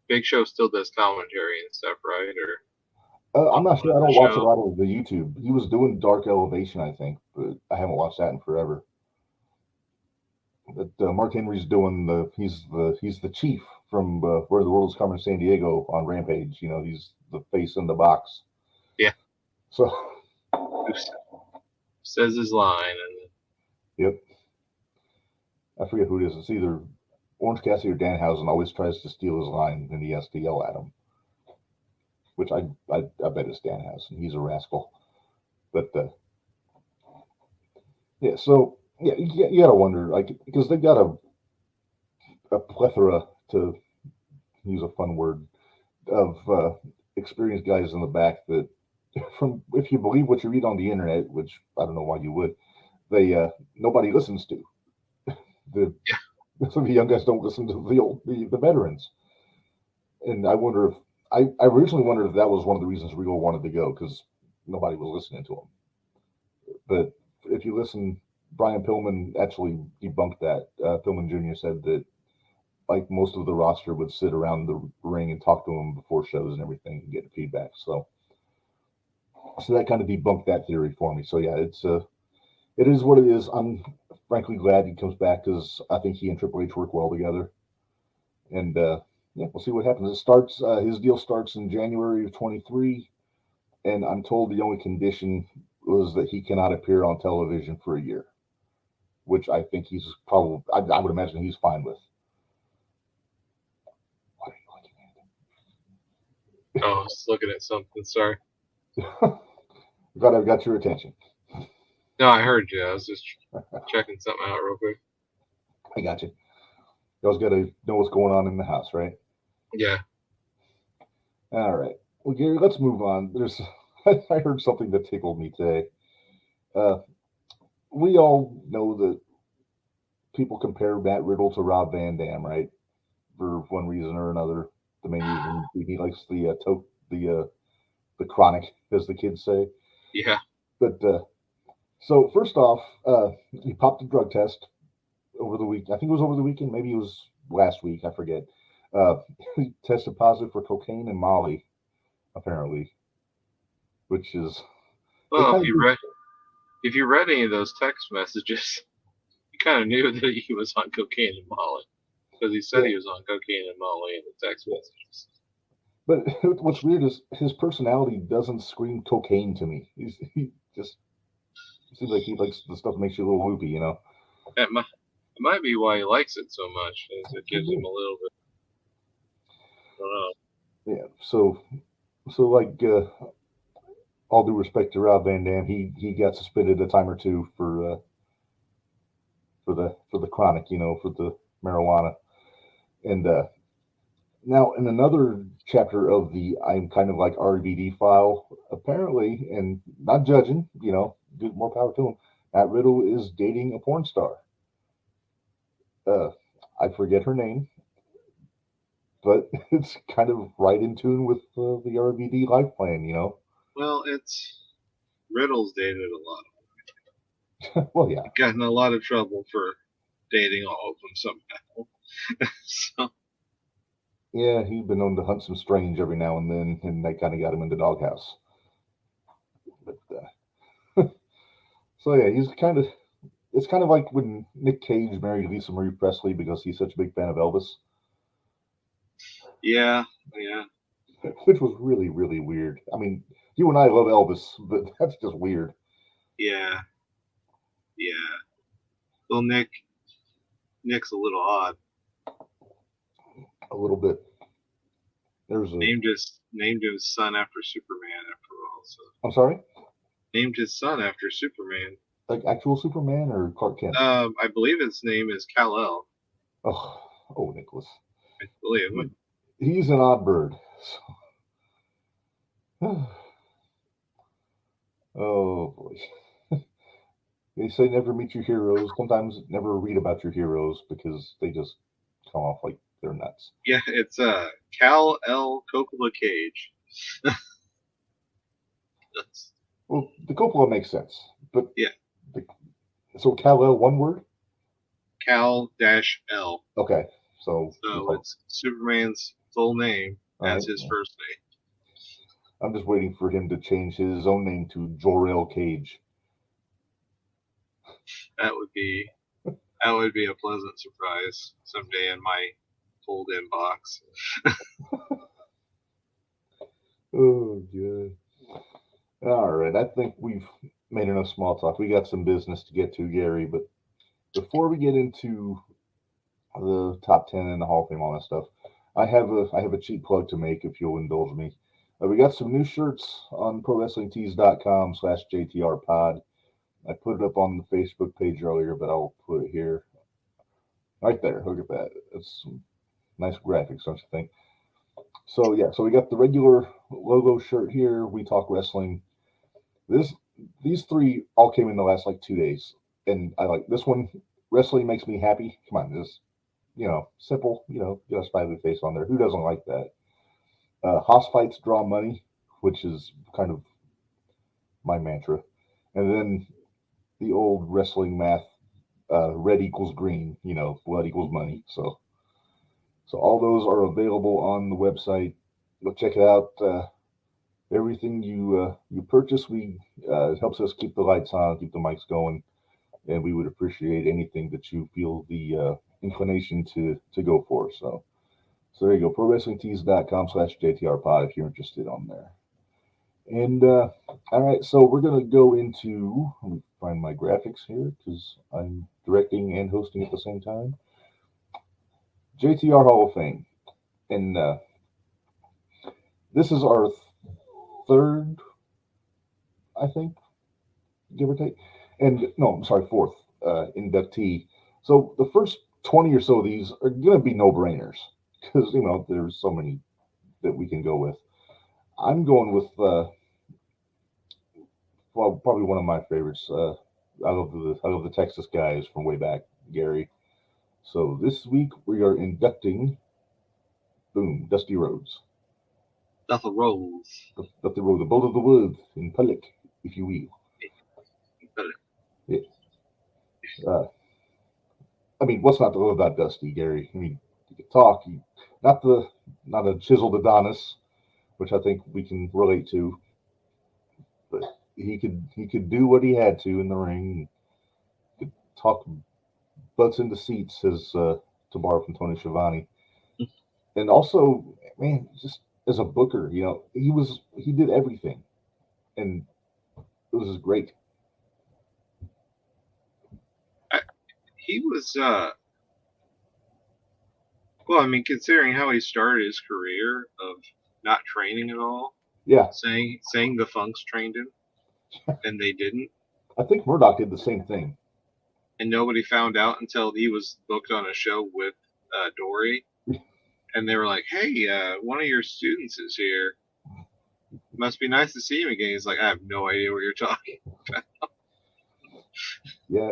Big Show still does commentary and stuff, right? Or I'm not sure. I don't watch a lot of the YouTube. He was doing Dark Elevation, I think, but I haven't watched that in forever. But Mark Henry's doing he's the chief from Where the World is Coming to San Diego on Rampage. He's the face in the box. Yeah. So says his line and. Yep. I forget who it is. It's either Orange Cassidy or Danhausen always tries to steal his line, and he has to yell at him. Which I bet it's Danhausen. He's a rascal. But yeah. So. Yeah, you gotta wonder, because they've got a plethora, to use a fun word, of experienced guys in the back that, if you believe what you read on the internet, which I don't know why you would, nobody listens to. The young guys don't listen to the veterans, and I wonder if I originally wondered if that was one of the reasons Regal wanted to go, because nobody was listening to him. But if you listen. Brian Pillman actually debunked that. Pillman Jr. said that, like, most of the roster would sit around the ring and talk to him before shows and everything and get feedback. So that kind of debunked that theory for me. So yeah, it is what it is. I'm frankly glad he comes back, because I think he and Triple H work well together. And we'll see what happens. His deal starts in January of 23, and I'm told the only condition was that he cannot appear on television for a year, which I think he's probably, I would imagine he's fine with. What are you looking at? Oh, I was looking at something, sorry. Glad I got your attention. No, I heard you. I was just checking something out real quick. I got you. You always got to know what's going on in the house, right? Yeah. All right. Well, Gary, let's move on. I heard something that tickled me today. We all know that people compare Matt Riddle to Rob Van Dam, right? For one reason or another. The main reason he likes the chronic, as the kids say. Yeah. But so first off, he popped a drug test over the week. I think it was over the weekend. Maybe it was last week. I forget. He tested positive for cocaine and Molly, apparently, which is. Well, if you read any of those text messages, You kind of knew that he was on cocaine and Molly because he said he was on cocaine and Molly in the text messages. But what's weird is his personality doesn't scream cocaine to me. He just seems like he likes the stuff that makes you a little loopy, you know. That might be why he likes it so much, is it gives him a little bit. I don't know. Yeah. So like, all due respect to Rob Van Dam, he got suspended a time or two for the chronic, you know, for the marijuana, and now, in another chapter of the I'm kind of like RVD file, apparently, and not judging, you know, more power to him, Matt Riddle is dating a porn star. I forget her name, but it's kind of right in tune with the RVD life plan, you know. Well, Riddle's dated a lot. Well, yeah. Got in a lot of trouble for dating all of them somehow. So. Yeah, he's been known to hunt some strange every now and then, and that kind of got him into doghouse. But so yeah, it's kind of like when Nick Cage married Lisa Marie Presley because he's such a big fan of Elvis. Yeah. Which was really, really weird. I mean, you and I love Elvis, but that's just weird. Yeah. Well, Nick's a little odd. A little bit. Named his son after Superman after all. So. I'm sorry? Named his son after Superman. Like actual Superman or Clark Kent? I believe his name is Kal-El. Oh, Nicholas. I believe it. He's an odd bird. So. Oh boy. They say never meet your heroes. Sometimes never read about your heroes because they just come off like they're nuts. Yeah, it's Kal-El Coppola Cage. Well, the Coppola makes sense, but yeah. So Kal-El, one word? Kal-L. Okay, so it's Superman's full name as his first name. I'm just waiting for him to change his own name to Jor-El Cage. That would be a pleasant surprise someday in my old inbox. Oh, good. All right, I think we've made enough small talk. We got some business to get to, Gary, but before we get into the top 10 and the Hall of Fame, all that stuff, I have a cheap plug to make if you'll indulge me. We got some new shirts on ProWrestlingTees.com/JTRPod. I put it up on the Facebook page earlier, but I'll put it here. Right there. Look at that. It's some nice graphics, don't you think? So, yeah. So we got the regular logo shirt here. We Talk Wrestling. These three all came in the last, 2 days. And I like this one. Wrestling makes me happy. Come on. Just, simple. Get a smiley face on there. Who doesn't like that? House fights draw money, which is kind of my mantra. And then the old wrestling math, red equals green, blood equals money. So all those are available on the website. Go check it out. Everything you purchase, it helps us keep the lights on, keep the mics going, and we would appreciate anything that you feel the inclination to go for. So there you go, ProWrestlingTees.com/JTRPod if you're interested on there. And all right, so we're gonna go into. Let me find my graphics here because I'm directing and hosting at the same time. JTR Hall of Fame, and this is our third, I think, give or take. And no, I'm sorry, fourth inductee. So the first 20 or so of these are gonna be no-brainers because there's so many that we can go with. I'm going with probably one of my favorites. I love the Texas guys from way back, Gary. So this week we are inducting, Dusty Rhodes. Dusty Rhodes. Dusty Rhodes, the boat of the woods in public, if you will. Yeah. I mean, what's not to love about Dusty, Gary? I mean, he could talk. Not a chiseled Adonis, which I think we can relate to, but he could do what he had to in the ring. He could talk butts into seats, as to borrow from Tony Schiavone. And also, man, just as a booker, he did everything, and it was just great. He was, well, I mean, considering how he started his career of not training at all. Yeah. Saying the Funks trained him, and they didn't. I think Murdoch did the same thing. And nobody found out until he was booked on a show with Dory. And they were like, hey, one of your students is here. Must be nice to see him again. He's like, I have no idea what you're talking about. Yeah,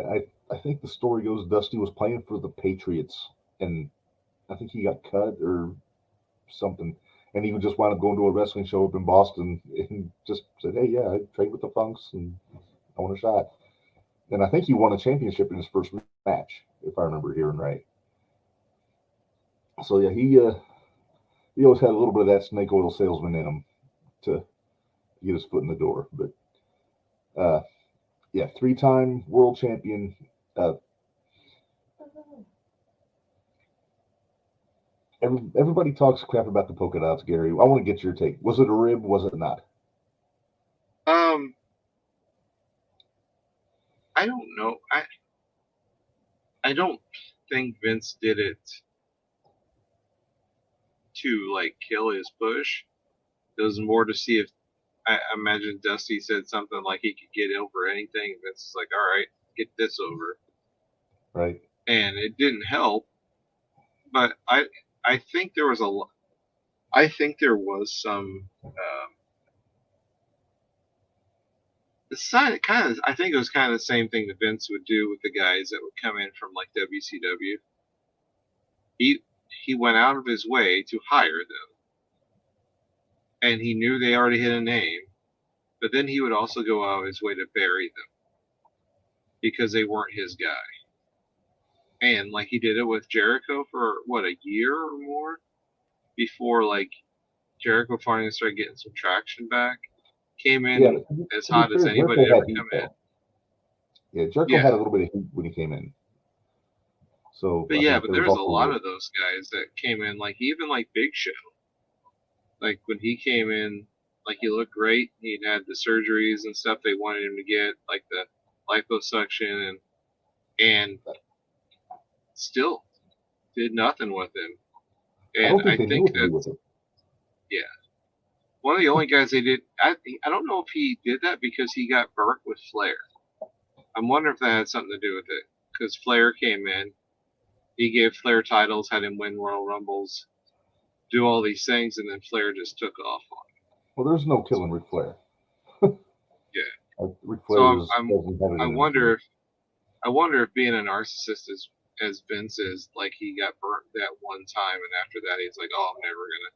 I think the story goes Dusty was playing for the Patriots, and I think he got cut or something. And he just wound up going to a wrestling show up in Boston and just said, hey, yeah, I trained with the Funks and I want a shot. And I think he won a championship in his first match, if I remember hearing right. So, yeah, he always had a little bit of that snake oil salesman in him to get his foot in the door. But, yeah, 3-time world champion. Everybody talks crap about the polka dots, Gary. I want to get your take. Was it a rib? Was it not? I don't know. I don't think Vince did it to like kill his push. It was more to see if I imagine Dusty said something like he could get over anything. And Vince is like, all right, get this over. Right. And it didn't help. But I think there was I think there was some. I think it was kind of the same thing that Vince would do with the guys that would come in from like WCW. He went out of his way to hire them, and he knew they already had a name, but then he would also go out of his way to bury them because they weren't his guy. And like he did it with Jericho for a year or more before like Jericho finally started getting some traction back. Came in as hot as anybody ever come in. Yeah, Jericho had a little bit of heat when he came in. So, but there was a lot of those guys that came in, like even like Big Show. Like when he came in, like he looked great. He'd had the surgeries and stuff they wanted him to get, like the liposuction, and still did nothing with him. And I think that, yeah. One of the only guys they did, I don't know if he did that because he got burnt with Flair. I'm wondering if that had something to do with it. Because Flair came in, he gave Flair titles, had him win Royal Rumbles, do all these things, and then Flair just took off on him. Well, there's no killing Ric Flair. Yeah. Ric Flair so I wonder if being a narcissist as Vince is, like he got burnt that one time, and after that he's like, oh, I'm never gonna.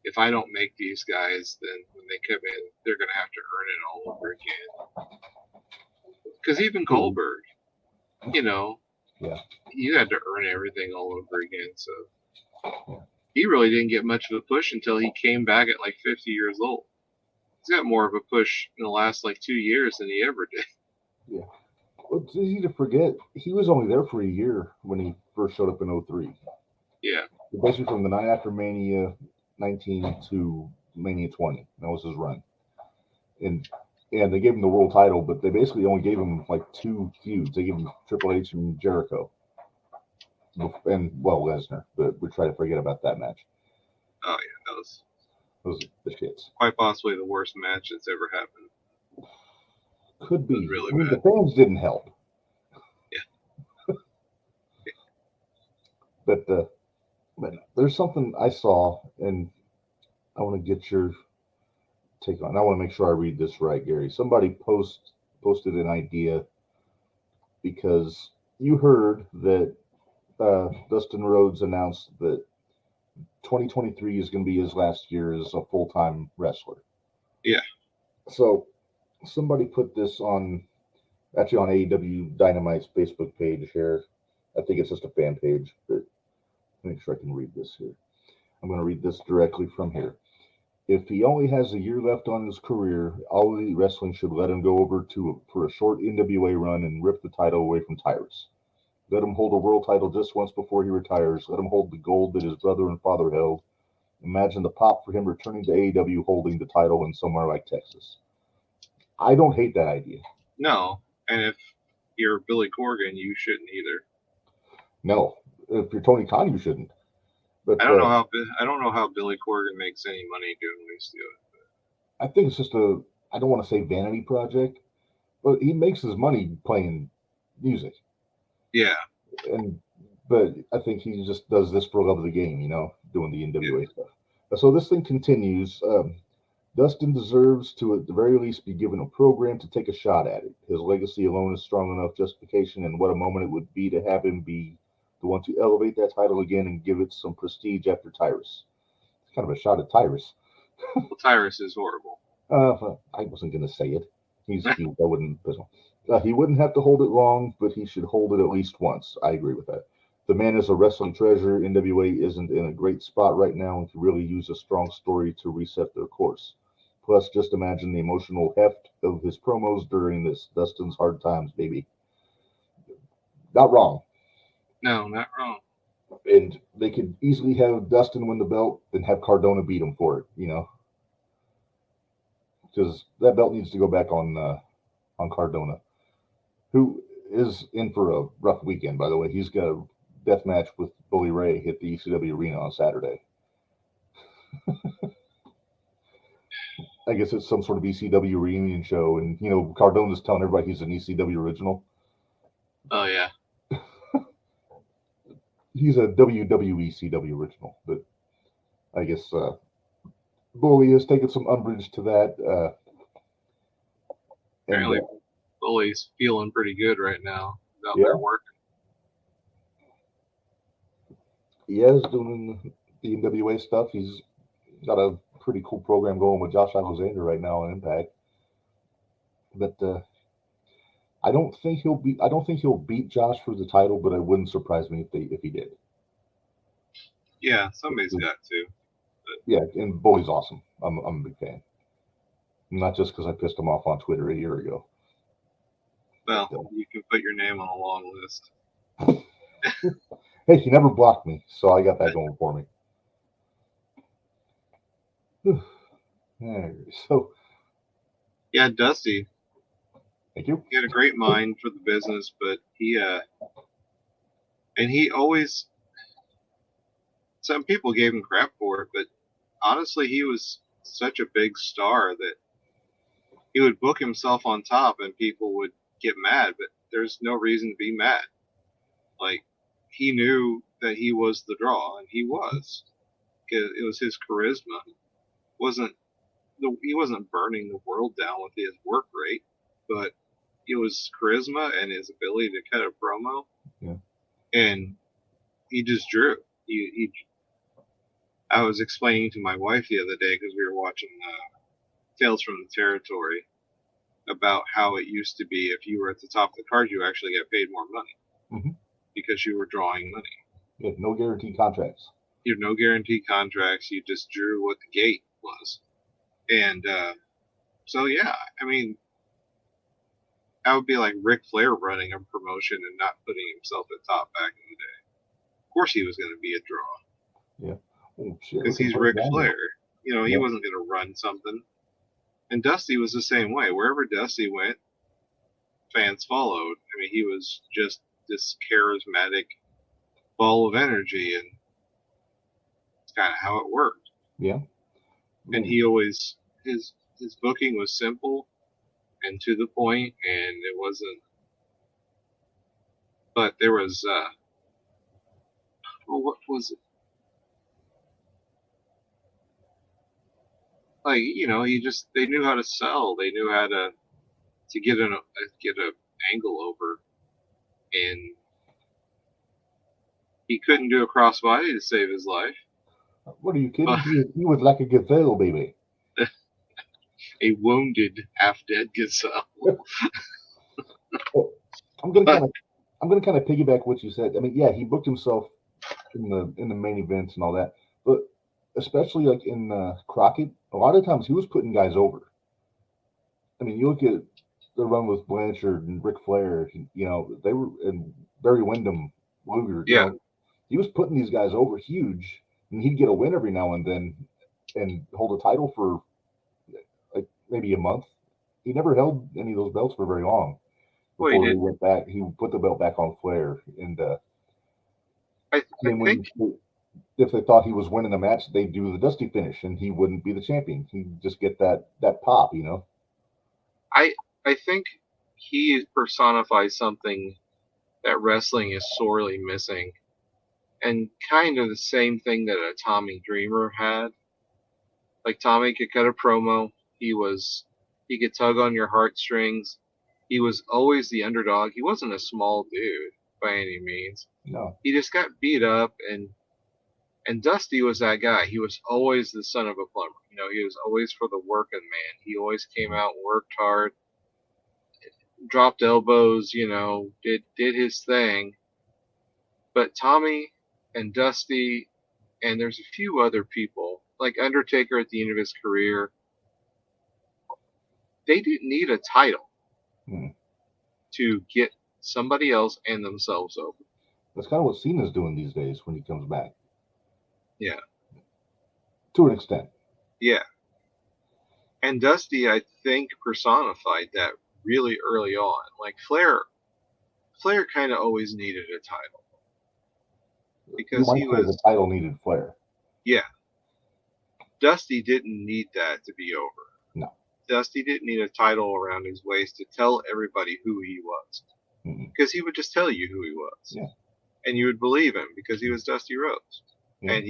If I don't make these guys, then when they come in, they're going to have to earn it all over again. Because even Goldberg, you had to earn everything all over again. So he really didn't get much of a push until he came back at like 50 years old. He's got more of a push in the last like 2 years than he ever did. Yeah. Well, it's easy to forget. He was only there for a year when he first showed up in 2003. Yeah. Basically from the night after Mania 19 to Mania 20. That was his run. And they gave him the world title, but they basically only gave him like 2 feuds. They gave him Triple H and Jericho. And, Lesnar. But we try to forget about that match. Oh, yeah. That was the shits. Quite possibly the worst match that's ever happened. Could be. Really bad. The fans didn't help. Yeah. But there's something I saw, and I want to get your take on. I want to make sure I read this right, Gary. Somebody posted an idea because you heard that Dustin Rhodes announced that 2023 is going to be his last year as a full-time wrestler. Yeah. So somebody put this on AEW Dynamite's Facebook page here. I think it's just a fan page, but make sure I can read this here. I'm going to read this directly from here. If he only has a year left on his career, All Elite Wrestling should let him go over for a short NWA run and rip the title away from Tyrus. Let him hold a world title just once before he retires. Let him hold the gold that his brother and father held. Imagine the pop for him returning to AEW holding the title in somewhere like Texas. I don't hate that idea. No, and if you're Billy Corgan, you shouldn't either. No, if you're Tony Khan, you shouldn't. But I don't know how Billy Corgan makes any money doing what he's doing. I think it's just I don't want to say vanity project, but he makes his money playing music. Yeah. But I think he just does this for love of the game, doing the NWA stuff. So this thing continues. Dustin deserves to, at the very least, be given a program to take a shot at it. His legacy alone is strong enough justification, and what a moment it would be to have him be the one to elevate that title again and give it some prestige after Tyrus. It's kind of a shot at Tyrus. Well, Tyrus is horrible. I wasn't going to say it. I wouldn't. He wouldn't have to hold it long, but he should hold it at least once. I agree with that. The man is a wrestling treasure. NWA isn't in a great spot right now and could really use a strong story to reset their course. Plus, just imagine the emotional heft of his promos during this Dustin's hard times, baby. Not wrong. No, not wrong. And they could easily have Dustin win the belt and have Cardona beat him for it, because that belt needs to go back on Cardona, who is in for a rough weekend, by the way. He's got a death match with Bully Ray at the ECW Arena on Saturday. I guess it's some sort of ECW reunion show, and Cardona's telling everybody he's an ECW original. Oh yeah. He's a WWECW original, but I guess Bully has taken some umbrage to that. Apparently, Bully's feeling pretty good right now. He's out there working. He is doing the NWA stuff. He's got a pretty cool program going with Josh Alexander right now on Impact. But I don't think he'll beat Josh for the title, but it wouldn't surprise me if he did. Yeah, somebody's got to. But... Yeah, and Bully's awesome. I'm a big fan. Not just because I pissed him off on Twitter a year ago. Well, you can put your name on a long list. Hey, he never blocked me, so I got that going for me. So, yeah, Dusty. Thank you. He had a great mind for the business, but he always. Some people gave him crap for it, but honestly, he was such a big star that he would book himself on top, and people would get mad. But there's no reason to be mad. Like, he knew that he was the draw, and he was. It was his charisma. He wasn't burning the world down with his work rate, but it was charisma and his ability to cut a promo. Yeah. And he just drew. I was explaining to my wife the other day, because we were watching Tales from the Territory, about how it used to be if you were at the top of the card, you actually got paid more money because you were drawing money. You had no guaranteed contracts. You had no guaranteed contracts. You just drew what the gate was. And so, yeah, I mean, that would be like Ric Flair running a promotion and not putting himself at top back in the day. Of course he was going to be a draw. Yeah. Because he's Ric Flair. He wasn't going to run something. And Dusty was the same way. Wherever Dusty went, fans followed. I mean, he was just this charismatic ball of energy, and it's kind of how it worked. Yeah. And he always, his booking was simple and to the point, and it wasn't, but there was, what was it? Like, they knew how to sell. They knew how to get an angle over, and he couldn't do a crossbody to save his life. What are you kidding? He was like a gazelle, baby. A wounded, half-dead gazelle. I'm gonna kind of piggyback what you said. I mean, yeah, he booked himself in the main events and all that, but especially like in Crockett, a lot of times he was putting guys over. I mean, you look at the run with Blanchard and Ric Flair. They were, and Barry Windham, Luger. Yeah. He was putting these guys over huge, and he'd get a win every now and then, and hold a title for like maybe a month. He never held any of those belts for very long Well, before he went back. He put the belt back on Flair, and I think if they thought he was winning a match, they'd do the Dusty finish, and he wouldn't be the champion. He'd just get that pop, I think he personifies something that wrestling is sorely missing, and kind of the same thing that a Tommy Dreamer had. Like, Tommy could cut a promo. He could tug on your heartstrings. He was always the underdog. He wasn't a small dude by any means. No. He just got beat up, and Dusty was that guy. He was always the son of a plumber. He was always for the working man. He always came out, worked hard, dropped elbows, did his thing. But Tommy and Dusty, and there's a few other people, like Undertaker at the end of his career, they didn't need a title to get somebody else and themselves over. That's kind of what Cena's doing these days when he comes back. Yeah. To an extent. Yeah. And Dusty, I think, personified that really early on. Like, Flair kind of always needed a title. Because the title needed Flair. Yeah. Dusty didn't need that to be over. No. Dusty didn't need a title around his waist to tell everybody who he was. Because he would just tell you who he was. Yeah. And you would believe him because he was Dusty Rhodes. Yeah. And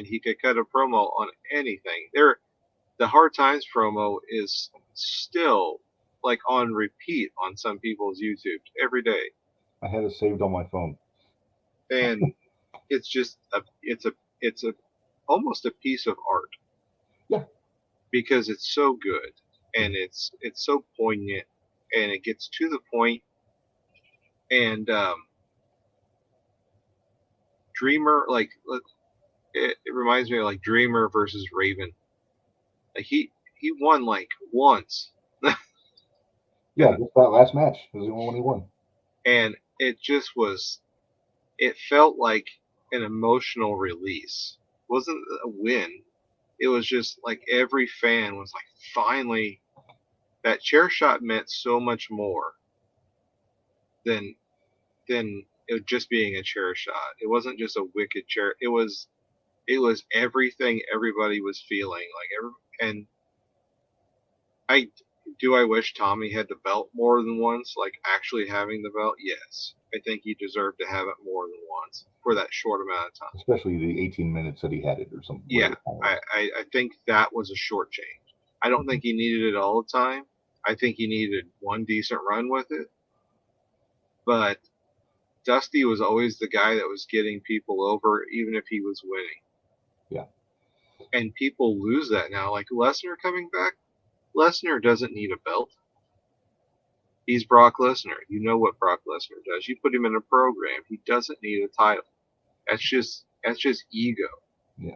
he could cut a promo on anything. The Hard Times promo is still like on repeat on some people's YouTube every day. I had it saved on my phone. And it's just it's almost a piece of art. Yeah. Because it's so good and it's so poignant and it gets to the point. And Dreamer, like, it reminds me of like Dreamer versus Raven. Like, he won like once. Yeah, just that last match was the only one he won. And it just was. It felt like an emotional release. It wasn't a win. It was just like every fan was like, finally, that chair shot meant so much more than it just being a chair shot. It wasn't just a wicked chair. It was everything everybody was feeling. And I wish Tommy had the belt more than once, like actually having the belt? Yes. I think he deserved to have it more than once for that short amount of time. Especially the 18 minutes that he had it or something. Yeah, I think that was a short change. I don't think he needed it all the time. I think he needed one decent run with it. But Dusty was always the guy that was getting people over, even if he was winning. Yeah. And people lose that now. Like Lesnar coming back, Lesnar doesn't need a belt. He's Brock Lesnar. You know what Brock Lesnar does. You put him in a program. He doesn't need a title. That's just ego. Yeah.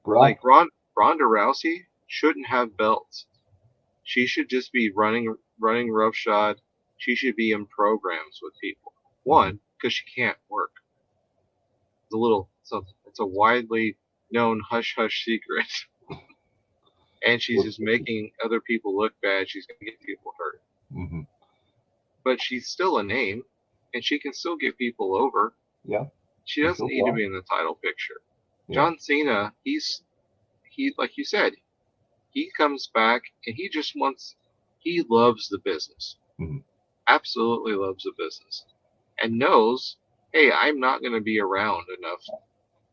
Like Ronda Rousey shouldn't have belts. She should just be running roughshod. She should be in programs with people. One, because she can't work. It's a widely known hush-hush secret. And she's just making other people look bad. She's going to get people hurt. Mm-hmm. But she's still a name, and she can still get people over. Yeah. She doesn't need to be in the title picture. Yeah. John Cena, he like you said, he comes back and he loves the business. Mm-hmm. Absolutely loves the business. And knows, hey, I'm not going to be around enough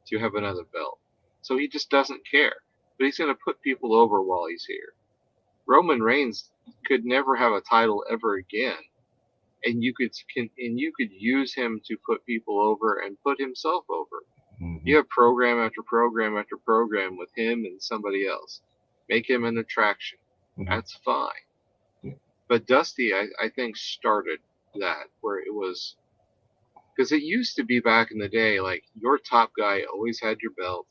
to have another belt. So he just doesn't care. But he's going to put people over while he's here. Roman Reigns could never have a title ever again. And you could use him to put people over and put himself over. Mm-hmm. You have program after program after program with him and somebody else. Make him an attraction. Mm-hmm. That's fine. Yeah. But Dusty, I think, started that, where it was, because it used to be back in the day, like, your top guy always had your belt.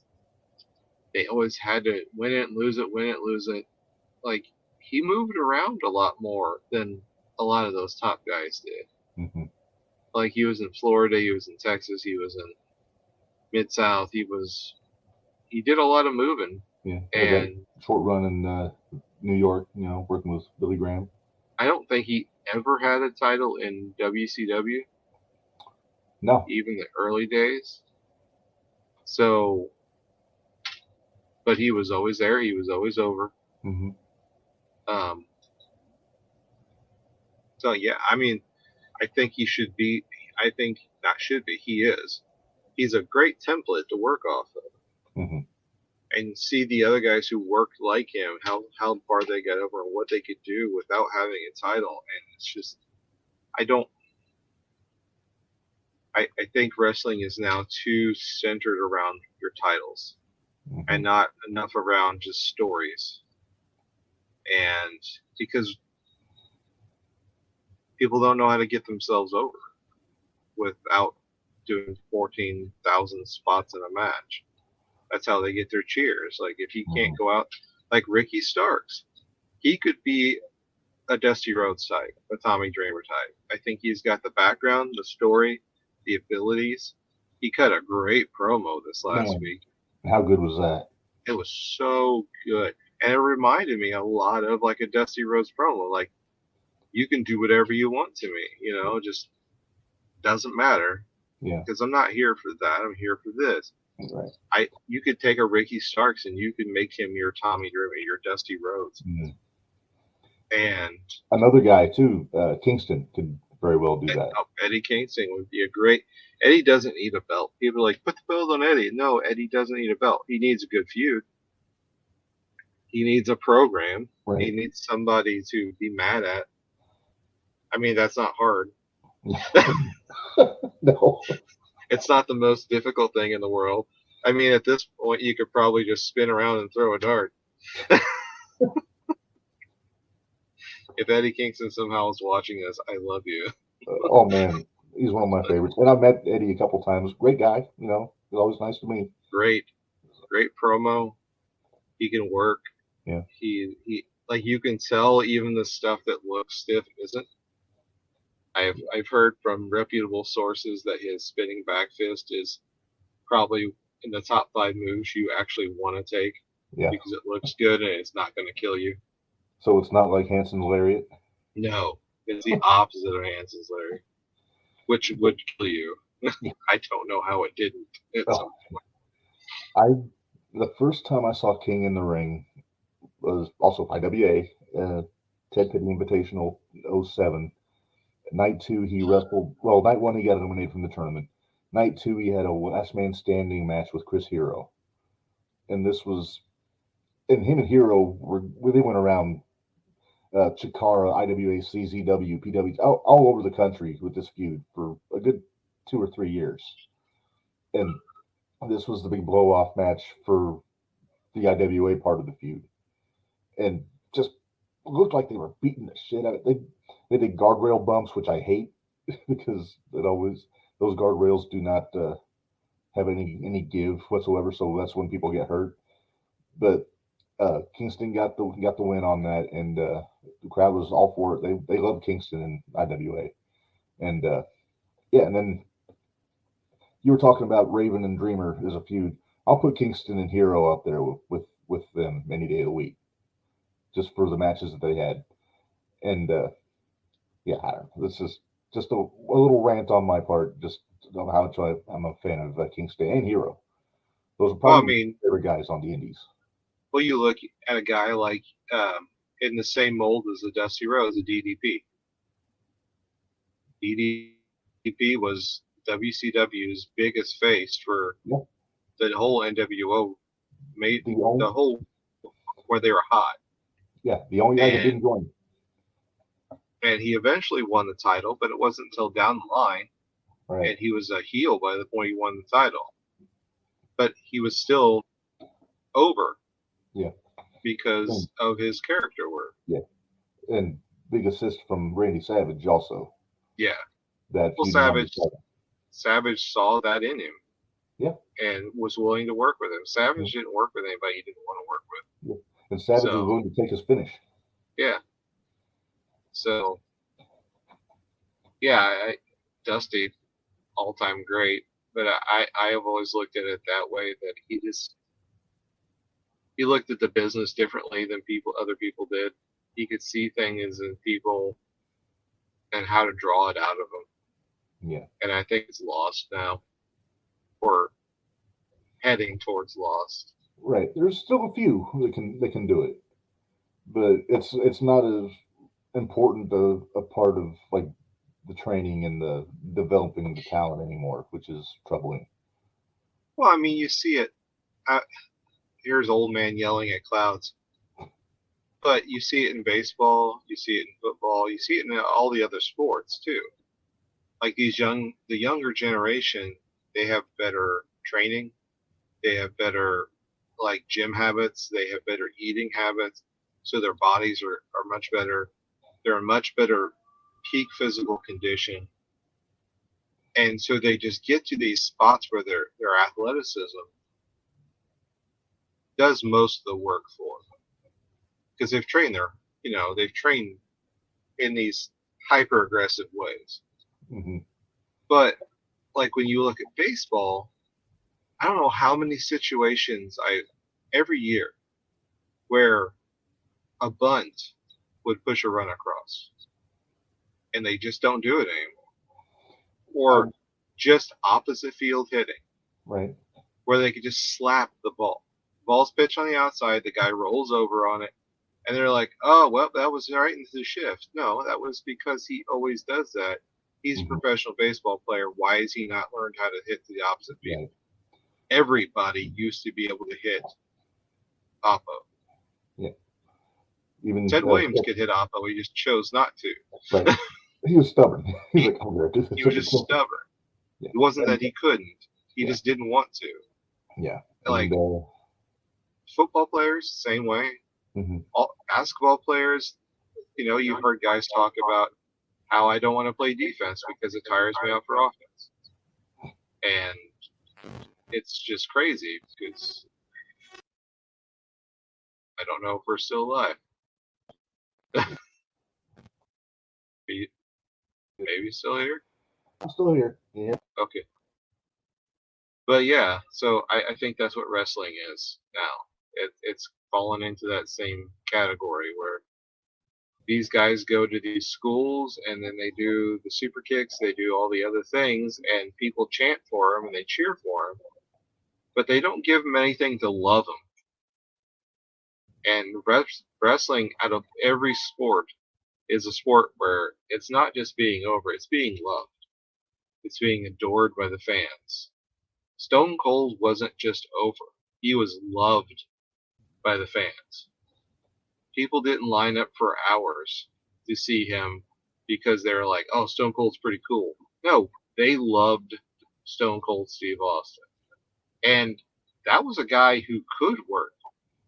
They always had to win it and lose it, win it, lose it. Like, he moved around a lot more than a lot of those top guys did. Mm-hmm. Like he was in Florida, he was in Texas, he was in Mid-South. He did a lot of moving. Yeah, and short run in New York, working with Billy Graham. I don't think he ever had a title in WCW. No, even the early days. So, but he was always there. He was always over. Mm-hmm. So yeah, I mean, I think he should be. I think not should be. He is. He's a great template to work off of, Mm-hmm. and see the other guys who worked like him, how far they got over, and what they could do without having a title. And it's just, I don't. I think wrestling is now too centered around your titles, Mm-hmm. and not enough around just stories. And because people don't know how to get themselves over without doing 14,000 spots in a match. That's how they get their cheers. Like if he can't go out, like Ricky Starks, he could be a Dusty Rhodes type, a Tommy Dreamer type. I think he's got the background, the story, the abilities. He cut a great promo this last week. How good was that? It was so good. And it reminded me a lot of like a Dusty Rhodes promo. Like, you can do whatever you want to me, just doesn't matter. Yeah. Because I'm not here for that. I'm here for this. Right. You could take a Ricky Starks and you could make him your Tommy Dreamer, your Dusty Rhodes. Mm-hmm. And another guy too, Kingston could very well do that. Eddie Kingston would be a great. Eddie doesn't need a belt. People are like, put the belt on Eddie. No, Eddie doesn't need a belt. He needs a good feud. He needs a program. Right. He needs somebody to be mad at. I mean, that's not hard. No. It's not the most difficult thing in the world. I mean, at this point, you could probably just spin around and throw a dart. If Eddie Kingston somehow is watching this, I love you. Oh, man. He's one of my favorites. And I've met Eddie a couple times. Great guy. He's always nice to me. Great promo. He can work. Yeah. He like, you can tell even the stuff that looks stiff isn't. I've heard from reputable sources that his spinning back fist is probably in the top 5 moves you actually want to take. Yeah. Because it looks good and it's not going to kill you. So it's not like Hanson's Lariat? No, it's the opposite of Hanson's Lariat, which would kill you. I don't know how it didn't at some point. The first time I saw King in the ring was also IWA, Ted Petty Invitational 07. Night 2, he wrestled. Well, night 1, he got eliminated from the tournament. Night 2, he had a last man standing match with Chris Hero. And this was, and him and Hero they went around Chikara, IWA, CZW, PW, all over the country with this feud for a good 2 or 3 years. And this was the big blow off match for the IWA part of the feud. And just looked like they were beating the shit out of it. They did guardrail bumps, which I hate because those guardrails do not have any give whatsoever. So that's when people get hurt. But Kingston got the win on that, and the crowd was all for it. They love Kingston and IWA, and and then you were talking about Raven and Dreamer as a feud. I'll put Kingston and Hero up there with them any day of the week, just for the matches that they had, and I don't know. This is just a little rant on my part, just how much I'm a fan of Kingston and Hero. Those are probably my favorite guys on the indies. Well, you look at a guy like in the same mold as the Dusty Rhodes, the DDP. DDP was WCW's biggest face for the whole NWO, the whole where they were hot. Yeah, the only guy that didn't join. And he eventually won the title, but it wasn't until down the line. Right. And he was a heel by the point he won the title. But he was still over. Yeah. Because of his character work. Yeah. And big assist from Randy Savage also. Yeah. That Savage saw that in him. Yeah. And was willing to work with him. Savage didn't work with anybody he didn't want to work with. Yeah. And Savage was willing to take his finish. Yeah. So, yeah, Dusty, all-time great, but I have always looked at it that way, that he looked at the business differently than other people did. He could see things in people and how to draw it out of them. Yeah. And I think it's lost now, or heading towards lost. Right. There's still a few that can do it, but it's not as important a part of like the training and the developing the talent anymore, which is troubling. Well, I mean, you see it. Here's old man yelling at clouds. But you see it in baseball, you see it in football, you see it in all the other sports too. Like the younger generation, they have better training, they have better like gym habits, they have better eating habits, so their bodies are much better. They're in much better peak physical condition. And so they just get to these spots where their athleticism does most of the work for them. Because they've trained they've trained in these hyper aggressive ways. Mm-hmm. But like when you look at baseball, I don't know how many situations every year where a bunt would push a run across, and they just don't do it anymore. Or just opposite field hitting, right, where they could just slap the ball. Ball's pitched on the outside, the guy rolls over on it, and they're like, oh, well, that was right into the shift. No, that was because he always does that. He's a professional baseball player. Why has he not learned how to hit to the opposite field? Right. Everybody used to be able to hit oppo. Yeah. Even Ted Williams could hit oppo. He just chose not to. Right. He was stubborn. He was like, oh, he was just stubborn. Yeah. It wasn't that he couldn't. He just didn't want to. Yeah. Like football players, same way. Mm-hmm. All basketball players, you've heard guys talk about how I don't want to play defense because it tires me out for offense. And it's just crazy because I don't know if we're still alive. Maybe still here? I'm still here. Yeah. Okay. But yeah, so I think that's what wrestling is now. It's fallen into that same category where these guys go to these schools and then they do the super kicks, they do all the other things, and people chant for them and they cheer for them, but they don't give them anything to love them. And wrestling, out of every sport, is a sport where it's not just being over, it's being loved. It's being adored by the fans. Stone Cold wasn't just over. He was loved by the fans. People didn't line up for hours to see him because they were like, oh, Stone Cold's pretty cool. No, they loved Stone Cold Steve Austin. And that was a guy who could work.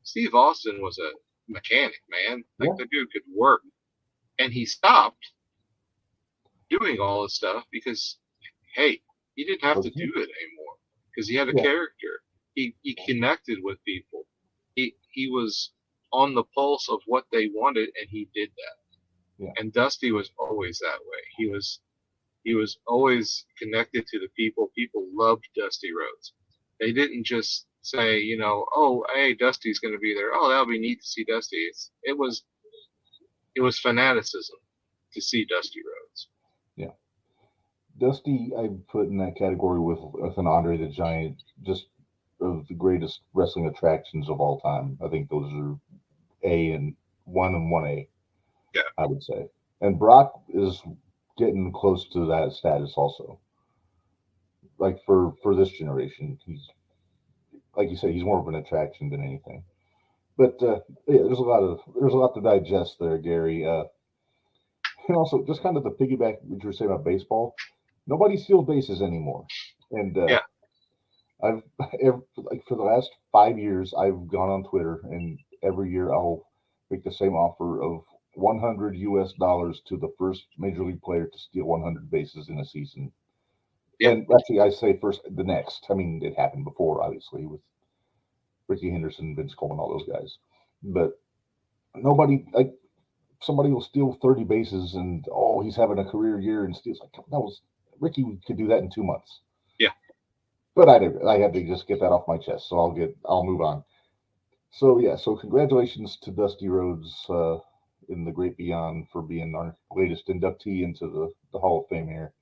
Steve Austin was a mechanic, man. Like, the dude could work. And he stopped doing all this stuff because, hey, he didn't have to do it anymore because he had a character. He connected with people. He was on the pulse of what they wanted, and he did that. Yeah. And Dusty was always that way. He was always connected to the people. People loved Dusty Rhodes. They didn't just say, oh, hey, Dusty's going to be there. Oh, that'll be neat to see Dusty. It was fanaticism to see Dusty Rhodes. Yeah. Dusty, I put in that category with an Andre the Giant, just of the greatest wrestling attractions of all time. I think those are A and 1A. Yeah, I would say. And Brock is getting close to that status also. Like for this generation, he's, like you said, he's more of an attraction than anything. But there's a lot to digest there, Gary. And also, just kind of the piggyback what you were saying about baseball, nobody steals bases anymore. And I've for the last 5 years, I've gone on Twitter, and every year I'll make the same offer of $100 to the first major league player to steal 100 bases in a season. Yeah. And actually, I say first, the next. I mean, it happened before, obviously, with Ricky Henderson, Vince Coleman, all those guys. But nobody, somebody will steal 30 bases and, he's having a career year and steals. Like, that was Ricky could do that in 2 months. Yeah. But I had to just get that off my chest, so I'll move on. So yeah, so congratulations to Dusty Rhodes in the great beyond for being our latest inductee into the Hall of Fame here.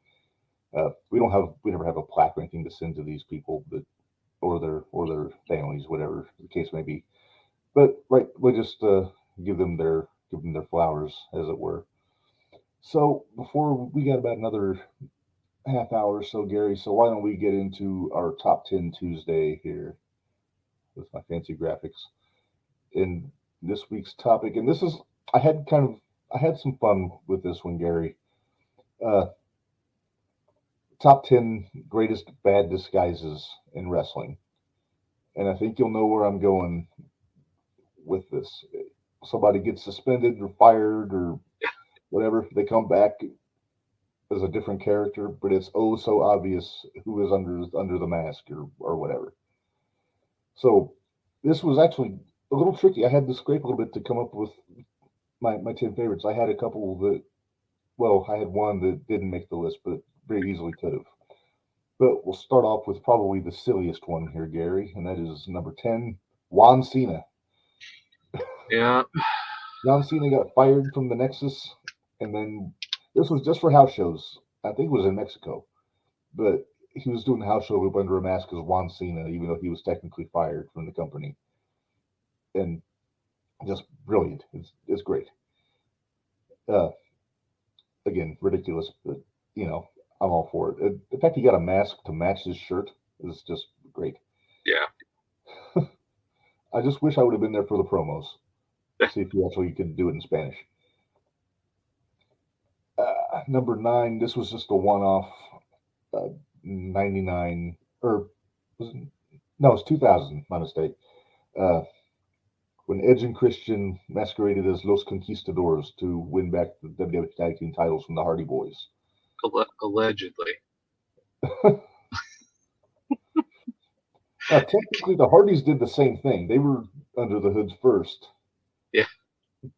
We never have a plaque or anything to send to these people, but or their families, whatever the case may be. But right, we'll just give them their flowers, as it were. So before we got about another half hour or so, Gary. So why don't we get into our top 10 Tuesday here with my fancy graphics in this week's topic? And this is I had some fun with this one, Gary. Top 10 greatest bad disguises in wrestling. And I think you'll know where I'm going with this. Somebody gets suspended or fired or whatever, they come back as a different character, but it's oh so obvious who is under the mask or whatever. So this was actually a little tricky. I had to scrape a little bit to come up with my 10 favorites. I had a couple I had one that didn't make the list, but very easily could have. But we'll start off with probably the silliest one here, Gary, and that is number 10, Juan Cena. Yeah. John Cena got fired from the Nexus, and then this was just for house shows. I think it was in Mexico, but he was doing the house show loop under a mask as Juan Cena, even though he was technically fired from the company. And just brilliant. It's great. Again, ridiculous, but I'm all for it. In fact, he got a mask to match his shirt. It's just great. Yeah. I just wish I would have been there for the promos. See if you actually could do it in Spanish. Number 9, this was just a one-off. 99 or it's 2000. My mistake. When Edge and Christian masqueraded as Los Conquistadors to win back the WWE Tag Team titles from the Hardy Boys. Allegedly. Technically, the Hardys did the same thing. They were under the hoods first. Yeah.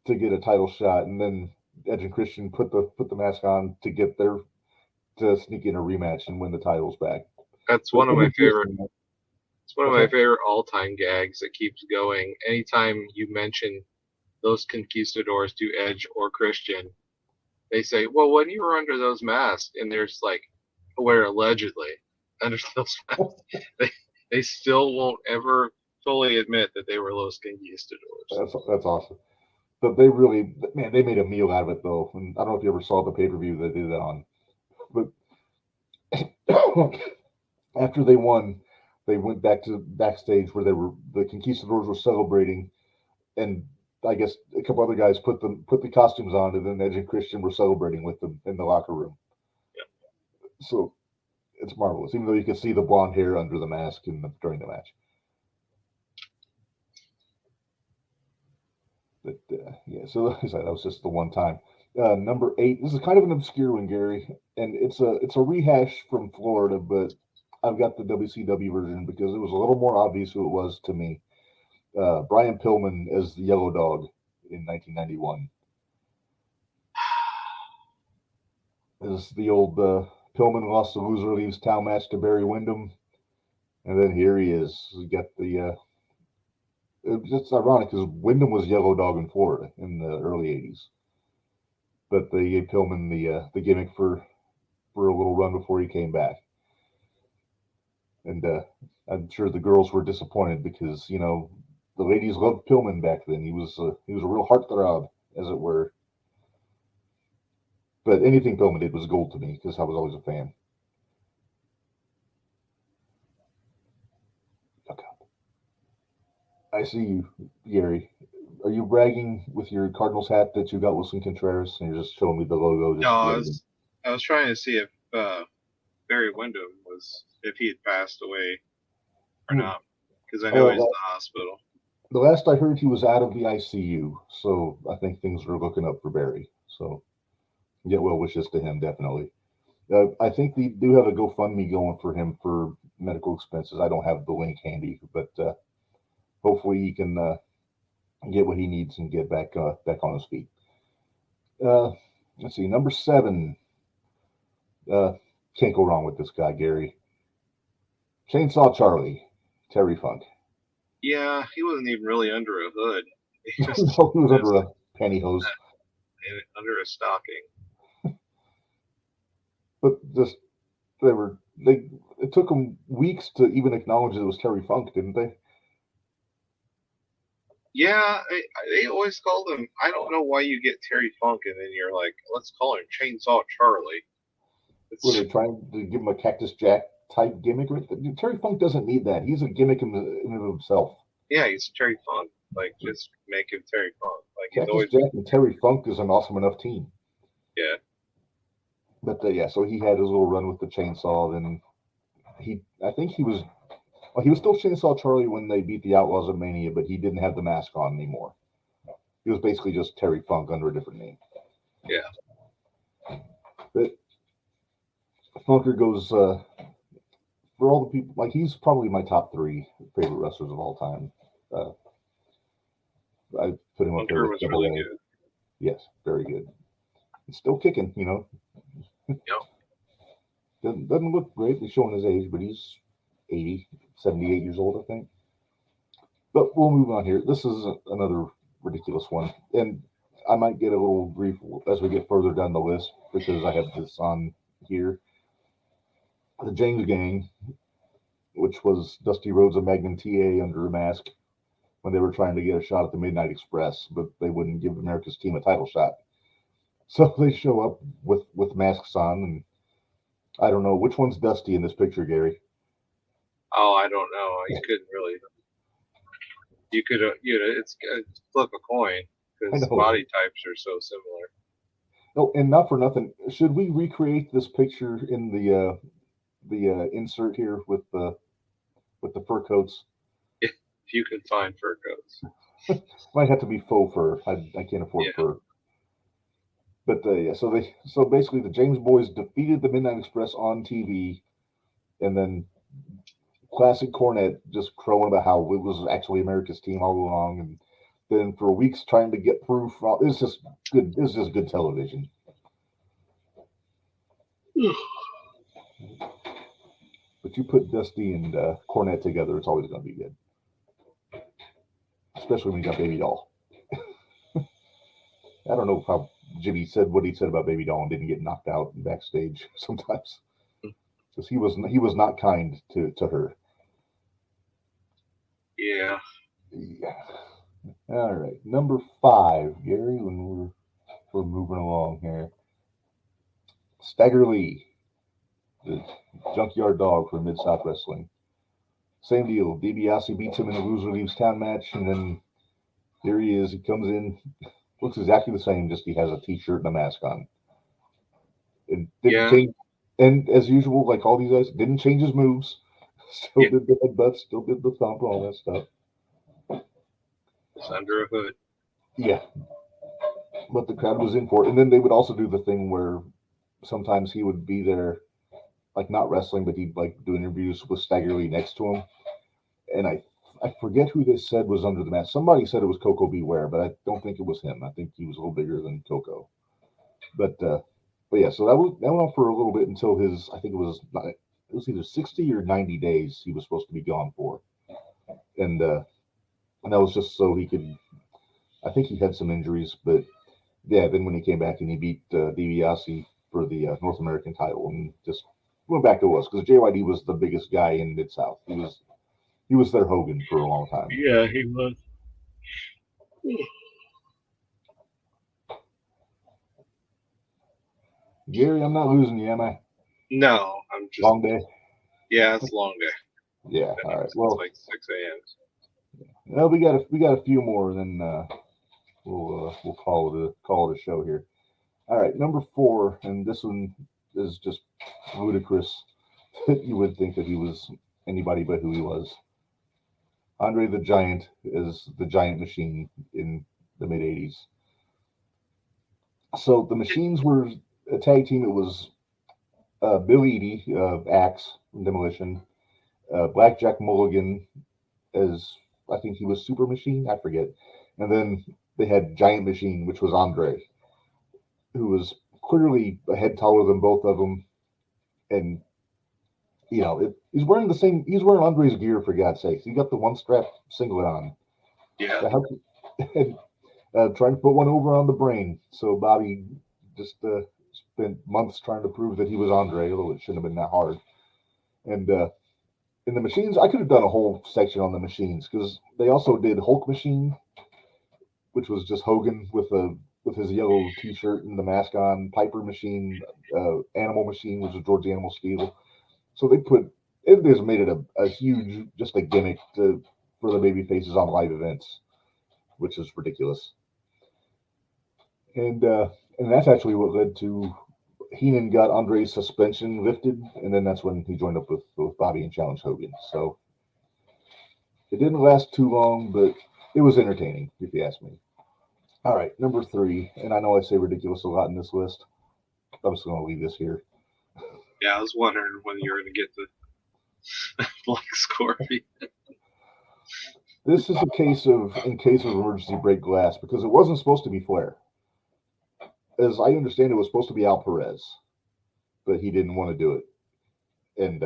To get a title shot, and then Edge and Christian put the mask on to sneak in a rematch and win the titles back. That's one of my favorite. It's one of my favorite all-time gags that keeps going. Anytime you mention those conquistadors to Edge or Christian, they say, "Well, when you were under those masks," and there's like, where allegedly under those masks, they still won't ever fully admit that they were Los Conquistadors. That's awesome. But they really, man, they made a meal out of it, though. And I don't know if you ever saw the pay-per-view they did that on. But after they won, they went backstage where the Conquistadors were celebrating, and I guess a couple other guys put the costumes on, and then Edge and Christian were celebrating with them in the locker room. Yeah. So it's marvelous, even though you can see the blonde hair under the mask during the match. But so like I said, that was just the one time. Number 8. This is kind of an obscure one, Gary, and it's a rehash from Florida, but I've got the WCW version because it was a little more obvious who it was to me. Brian Pillman as the Yellow Dog in 1991. As the old Pillman lost the loser leaves town match to Barry Windham, and then here he is. We got the. It's ironic because Wyndham was Yellow Dog in Florida in the early 80s. But they gave Pillman the gimmick for a little run before he came back. And I'm sure the girls were disappointed because, the ladies loved Pillman back then. He was a real heartthrob, as it were. But anything Pillman did was gold to me because I was always a fan. I see you, Gary. Are you bragging with your Cardinals hat that you got Wilson Contreras, and you're just showing me the logo? No, I was trying to see if Barry Windham if he had passed away or not, because I know he's in the hospital. The last I heard, he was out of the ICU, so I think things are looking up for Barry. So, get well wishes to him, definitely. I think they do have a GoFundMe going for him for medical expenses. I don't have the link handy, but hopefully he can get what he needs and get back on his feet. Let's see, number 7. Can't go wrong with this guy, Gary. Chainsaw Charlie, Terry Funk. Yeah, he wasn't even really under a hood. He was, He was under a pantyhose. under a stocking. But just it took them weeks to even acknowledge that it was Terry Funk, didn't they? Yeah, they always called him. I don't know why you get Terry Funk and then you're like, let's call him Chainsaw Charlie. Were they trying to give him a Cactus Jack type gimmick? Terry Funk doesn't need that. He's a gimmick in and of himself. Yeah, he's Terry Funk. Like, just make him Terry Funk. Like, he's Cactus always Jack and Terry Funk is an awesome enough team. Yeah. But yeah, so he had his little run with the chainsaw. Then I think he was still Chainsaw Charlie when they beat the Outlaws of Mania, but he didn't have the mask on anymore. He was basically just Terry Funk under a different name. Yeah. But Funker goes for all the people. Like, he's probably my top 3 favorite wrestlers of all time. I put him up there. Funker was really good. Yes, very good. He's still kicking, Yep. Doesn't look great. He's showing his age, but he's 80, 78 years old, I think. But we'll move on here. This is another ridiculous one. And I might get a little brief as we get further down the list because I have this on here. The James Gang, which was Dusty Rhodes and Magnum TA under a mask when they were trying to get a shot at the Midnight Express, but they wouldn't give America's team a title shot. So they show up with masks on, and I don't know which one's Dusty in this picture, Gary. Oh, I don't know. You couldn't really. You could, it's flip a coin because body types are so similar. No, and not for nothing. Should we recreate this picture in the insert here with the fur coats? If you can find fur coats, might have to be faux fur. I can't afford fur. But so basically the James Boys defeated the Midnight Express on TV, and then classic Cornette just crowing about how it was actually America's team all along, and then for weeks trying to get proof. It's just good. It's just good television. But you put Dusty and Cornette together, it's always going to be good. Especially when you got Baby Doll. I don't know how Jimmy said what he said about Baby Doll and didn't get knocked out backstage sometimes. Because he was not kind to her. Yeah. All right. Number 5, Gary, when we're moving along here. Stagger Lee, the Junkyard Dog for Mid-South Wrestling. Same deal. DiBiase beats him in the Loser Leaves Town match, and then here he is. He comes in, looks exactly the same, just he has a t-shirt and a mask on. It didn't change, and as usual, like all these guys, didn't change his moves. Still did the headbutt, still did the thump, all that stuff. It's under a hood. Yeah. But the crowd was in for it. And then they would also do the thing where sometimes he would be there, like not wrestling, but he'd like do interviews with Stagger Lee next to him. And I forget who they said was under the mask. Somebody said it was Coco Beware, but I don't think it was him. I think he was a little bigger than Coco. But yeah, so that went on for a little bit until his, I think it was either 60 or 90 days he was supposed to be gone for. And that was just so he could, I think he had some injuries, but yeah, then when he came back and he beat DiBiase for the North American title and just went back to us, because JYD was the biggest guy in Mid-South. He was their Hogan for a long time. Yeah, he was. Gary, I'm not losing you, am I? No, I'm just long day. Yeah, it's a long day. Yeah, all right. Well, it's like 6 a.m. Well, we got a few more, and then we'll call it a show here. All right, number 4, and this one is just ludicrous that you would think that he was anybody but who he was. Andre the Giant is the Giant Machine in the mid '80s. So the Machines were a tag team. It was Bill Eadie of Axe and Demolition, Blackjack Mulligan as I think he was Super Machine, I forget, and then they had Giant Machine, which was Andre, who was clearly a head taller than both of them. And he's wearing the same. He's wearing Andre's gear, for God's sakes. He got the one strap singlet on. Yeah. And trying to put one over on the brain. So Bobby just spent months trying to prove that he was Andre, although it shouldn't have been that hard. And in the machines, I could have done a whole section on the machines because they also did Hulk Machine, which was just Hogan with his yellow T-shirt and the mask on. Piper Machine, Animal Machine, which was George Animal Steel. So they just made it a huge, just a gimmick for the baby faces on live events, which is ridiculous. And that's actually what led to Heenan got Andre's suspension lifted, and then that's when he joined up with Bobby and challenged Hogan. So it didn't last too long, but it was entertaining, if you ask me. All right, number 3, and I know I say ridiculous a lot in this list. I'm just going to leave this here. Yeah, I was wondering when you were going to get the Black Scorpion. This is in case of emergency break glass, because it wasn't supposed to be Flair. As I understand, it was supposed to be Al Perez, but he didn't want to do it. And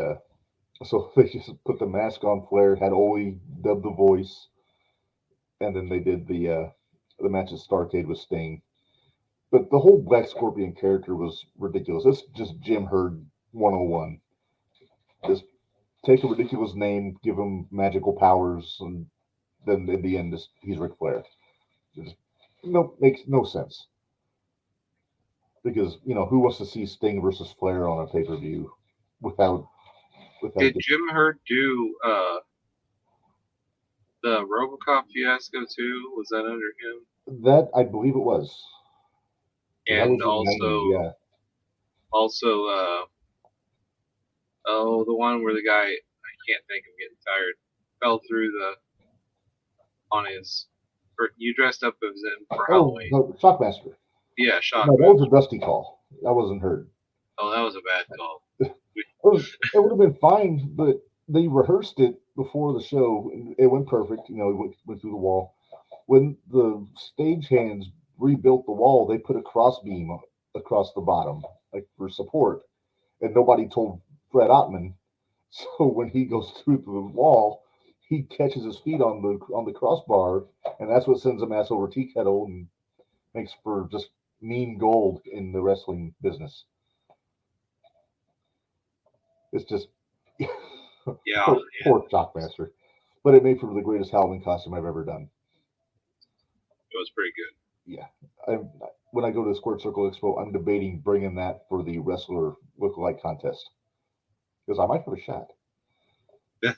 so they just put the mask on Flair, had Ole dub the voice, and then they did the match at Starrcade with Sting. But the whole Black Scorpion character was ridiculous. It's just Jim Herd 101. Just take a ridiculous name, give him magical powers, and then in the end, he's Ric Flair. Makes no sense. Because, who wants to see Sting versus Flair on a pay-per-view without Did Jim Herd do the RoboCop fiasco too? Was that under him? That, I believe it was. And also, the one where the guy, I can't think, I'm getting tired, fell through you dressed up as him for Halloween. No, Shockmaster. Yeah, Shockmaster. No, that was a Dusty call. That wasn't Herd. Oh, that was a bad call. It would have been fine, but they rehearsed it before the show. And it went perfect. It went through the wall. When the stagehands rebuilt the wall, they put a crossbeam across the bottom, like for support, and nobody told Fred Ottman. So when he goes through the wall, he catches his feet on the crossbar, and that's what sends him ass over tea kettle and makes for just mean gold in the wrestling business. It's just poor Shockmaster, but it made for the greatest Halloween costume I've ever done. It was pretty good. Yeah, when I go to the Squared Circle Expo, I'm debating bringing that for the wrestler look-alike contest because I might have a shot. Yeah.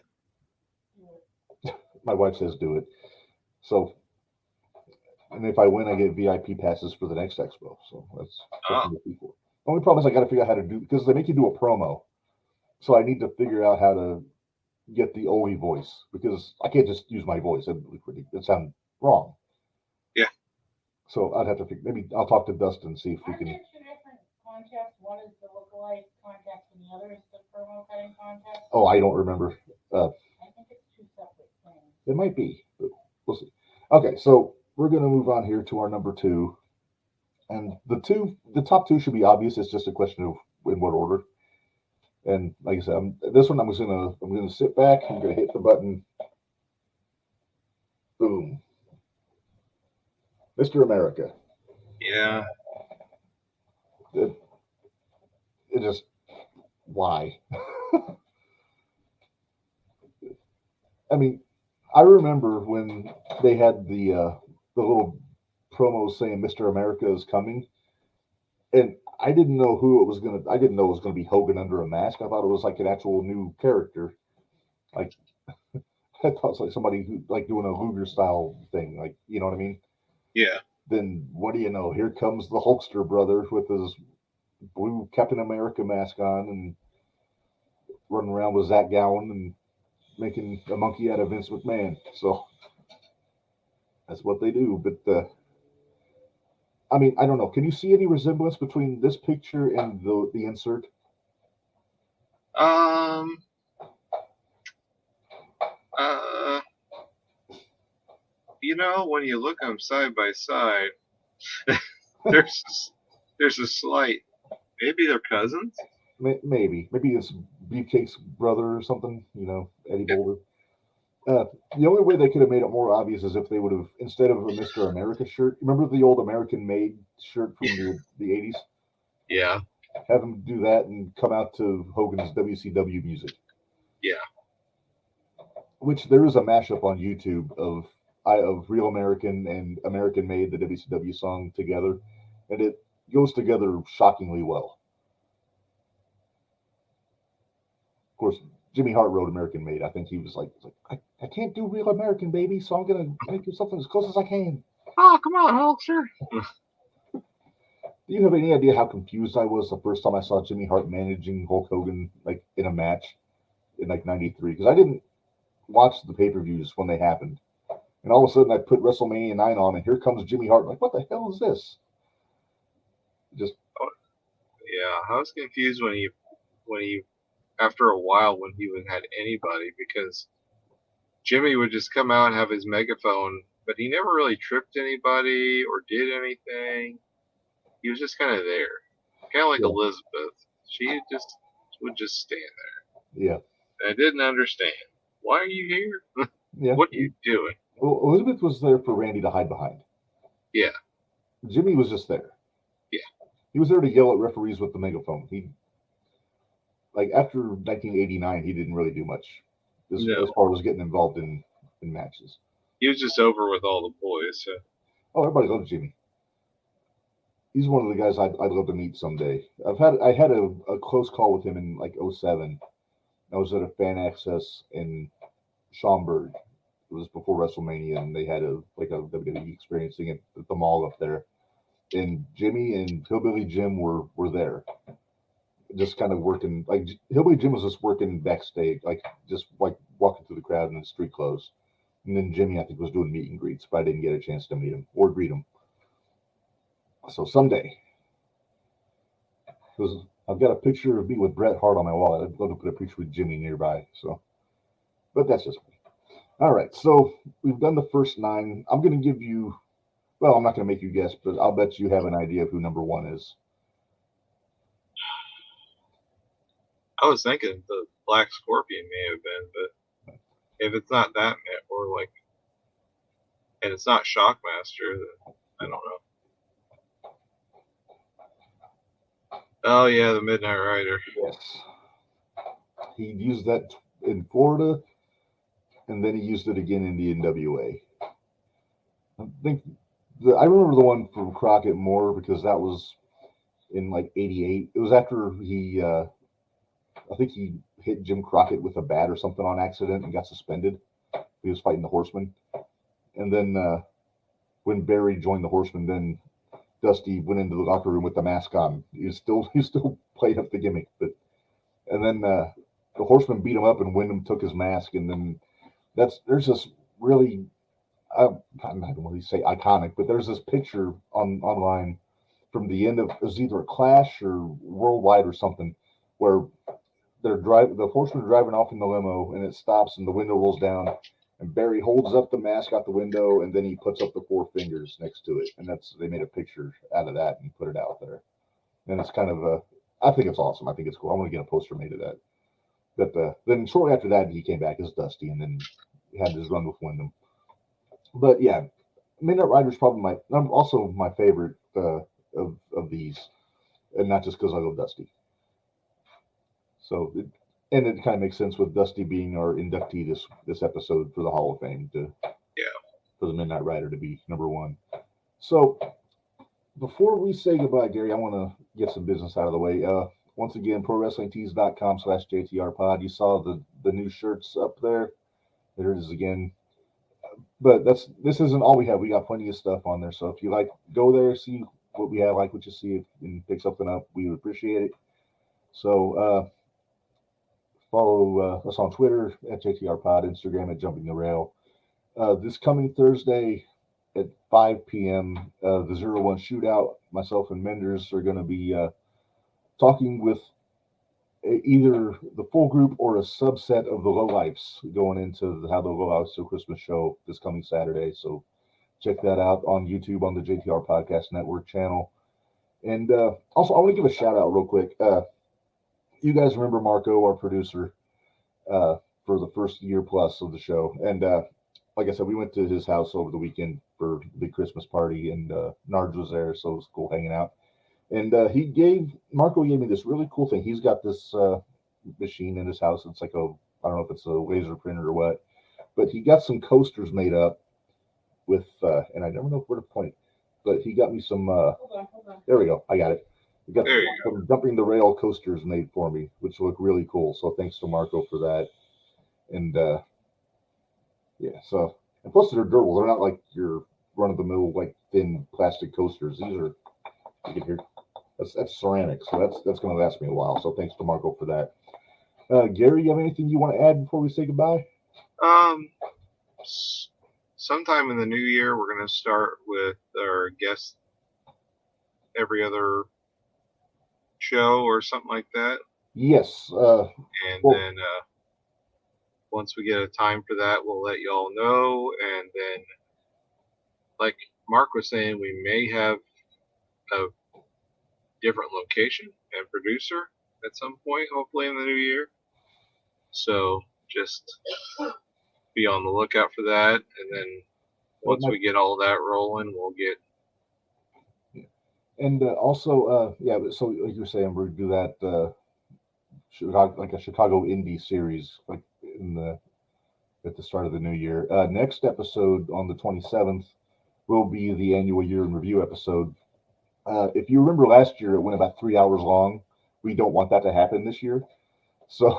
My wife says do it. So, and if I win, I get VIP passes for the next expo. So that's something to be for. The only problem is I got to figure out how to do because they make you do a promo. So I need to figure out how to get the Ole voice because I can't just use my voice. It sounds wrong. Yeah. So I'd have to figure. Maybe I'll talk to Dustin and see if we can. Aren't there 2 different contests? One is the lookalike contest, and the other is the promo cutting contest. Oh, I don't remember. I think it's 2 separate things. It might be, but we'll see. Okay, so we're going to move on here to our number 2, and the top 2 should be obvious. It's just a question of in what order. And like I said, this one I'm gonna sit back. I'm gonna hit the button. Boom. Mr. America. Yeah. It just why? I mean, I remember when they had the little promos saying Mr. America is coming, and I didn't know who it was gonna. I didn't know it was gonna be Hogan under a mask. I thought it was like an actual new character. Like I thought it was like somebody who like doing a Luger style thing. Like you know what I mean? Yeah. Then what do you know? Here comes the Hulkster brother with his blue Captain America mask on and running around with Zach Gowen and making a monkey out of Vince McMahon. So that's what they do. But I mean, I don't know. Can you see any resemblance between this picture and the insert? When you look them side by side, there's a slight. Maybe they're cousins. Maybe it's Beefcake's brother or something. Eddie Yep. Boulder. The only way they could have made it more obvious is if they would have, instead of a Mr. America shirt, remember the old American Made shirt from the 80s? Yeah. Have him do that and come out to Hogan's WCW music. Yeah. Which there is a mashup on YouTube of Real American and American Made, the WCW song together, and it goes together shockingly well. Of course, Jimmy Hart wrote American Made. I think he was like I can't do Real American, baby, so I'm gonna make you something as close as I can. Oh, come on, Hulkster. Do you have any idea how confused I was the first time I saw Jimmy Hart managing Hulk Hogan like in a match in like '93? Because I didn't watch the pay-per-views when they happened, and all of a sudden I put WrestleMania 9 on, and here comes Jimmy Hart. I'm like, what the hell is this? Just Yeah, I was confused when he after a while when he would had anybody, because Jimmy would just come out and have his megaphone, but he never really tripped anybody or did anything. He was just kind of there, kind of like Yeah. Elizabeth. She just would just stand there. yeah, And I didn't understand. Why are you here? yeah. What are you doing? Well, Elizabeth was there for Randy to hide behind. Yeah. Jimmy was just there. Yeah. He was there to yell at referees with the megaphone. Like after 1989, he didn't really do much as far as getting involved in matches. He was just over with all the boys. So. Oh, everybody loves Jimmy. He's one of the guys I'd love to meet someday. I had a close call with him in like 2007. I was at a Fan Access in Schaumburg. It was before WrestleMania, and they had a WWE experience thing at the mall up there. And Jimmy and Hillbilly Jim were there, just kind of working. Like Hillbilly Jim was just working backstage, just walking through the crowd in his street clothes. And then Jimmy, I think, was doing meet and greets, but I didn't get a chance to meet him or greet him. So someday, because I've got a picture of me with Bret Hart on my wall. I'd love to put a picture with Jimmy nearby. So, but that's just me. All right, so we've done the first 9. I'm going to give you, well, I'm not going to make you guess, but I'll bet you have an idea of who number 1 is. I was thinking the Black Scorpion may have been, but if it's not that, or like, and it's not Shockmaster, then I don't know. Oh yeah, the Midnight Rider. Yes. He used that in Florida, and then he used it again in the NWA. I remember the one from Crockett more because that was in like '88. It was after he, I think he hit Jim Crockett with a bat or something on accident and got suspended. He was fighting the Horsemen, and then when Barry joined the Horsemen, then Dusty went into the locker room with the mask on. He still played up the gimmick, and then the Horsemen beat him up, and Wyndham took his mask, and then there's this really, I don't want to say iconic, but there's this picture online from the end of, it was either a Clash or Worldwide or something, where the Horsemen are driving off in the limo, and it stops, and the window rolls down, and Barry holds up the mask out the window, and then he puts up the 4 fingers next to it, and they made a picture out of that and put it out there, and it's kind of I think it's awesome. I think it's cool. I want to get a poster made of that. But then shortly after that, he came back as Dusty, and then had his run with Wyndham. But yeah, Midnight Rider's probably also my favorite of these, and not just because I love Dusty. So, it kind of makes sense with Dusty being our inductee this episode for the Hall of Fame for the Midnight Rider to be number 1. So, before we say goodbye, Gary, I want to get some business out of the way. Once again, ProWrestlingTees.com/JTRPod. You saw the new shirts up there. There it is again. But this isn't all we have. We got plenty of stuff on there. So if you go there, see what we have, like what you see, and pick something up. We would appreciate it. So follow us on Twitter at JTRPod, Instagram at Jumping the Rail. This coming Thursday at 5 p.m., the 01 Shootout, myself and Menders are going to be talking with either the full group or a subset of the Lowlifes going into how the Lowlifes to Christmas show this coming Saturday. So check that out on YouTube on the JTR Podcast Network channel. And also, I want to give a shout out real quick. you guys remember Marco, our producer, for the first year plus of the show. And like I said, we went to his house over the weekend for the Christmas party, and Narge was there, so it was cool hanging out. And Marco gave me this really cool thing. He's got this machine in his house. It's like I don't know if it's a laser printer or what, but he got some coasters made up with, and I never know where to point, but he got me some, Hold on. there we go. I got it. We got There you some dumping the rail coasters made for me, which look really cool. So thanks to Marco for that. And yeah, so, and plus they're durable. They're not like your run of the mill, like thin plastic coasters. These are, you can hear, that's ceramic. So that's going to last me a while. So thanks to Marco for that. Gary, you have anything you want to add before we say goodbye? Sometime in the new year, we're going to start with our guest every other show or something like that. Yes. And then once we get a time for that, we'll let you all know. And then, like Mark was saying, we may have a different location and producer at some point, hopefully in the new year. So just be on the lookout for that. And then once we get all that rolling, we'll get. And also, yeah, so like you were saying, we're going to do that like a Chicago indie series, like at the start of the new year. Next episode on the 27th will be the annual year in review episode. If you remember last year, it went about 3 hours long. We don't want that to happen this year. So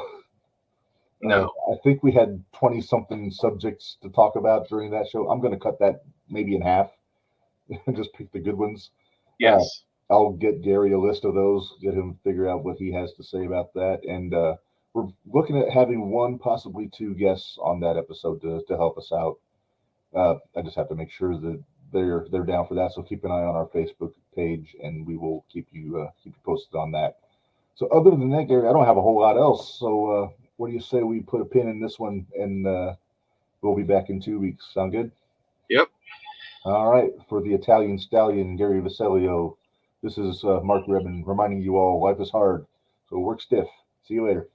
No. I think we had 20 something subjects to talk about during that show. I'm going to cut that maybe in half and just pick the good ones. Yes. I'll get Gary a list of those, get him to figure out what he has to say about that. And we're looking at having one, possibly two guests on that episode to help us out. I just have to make sure that they're down for that. So keep an eye on our Facebook page, and we will keep you posted on that. So other than that, Gary, I don't have a whole lot else. So what do you say we put a pin in this one, and we'll be back in 2 weeks? Sound good? Yep. All right. For the Italian Stallion, Gary Vasilio, this is Mark Reb, reminding you all life is hard, so work stiff. See you later.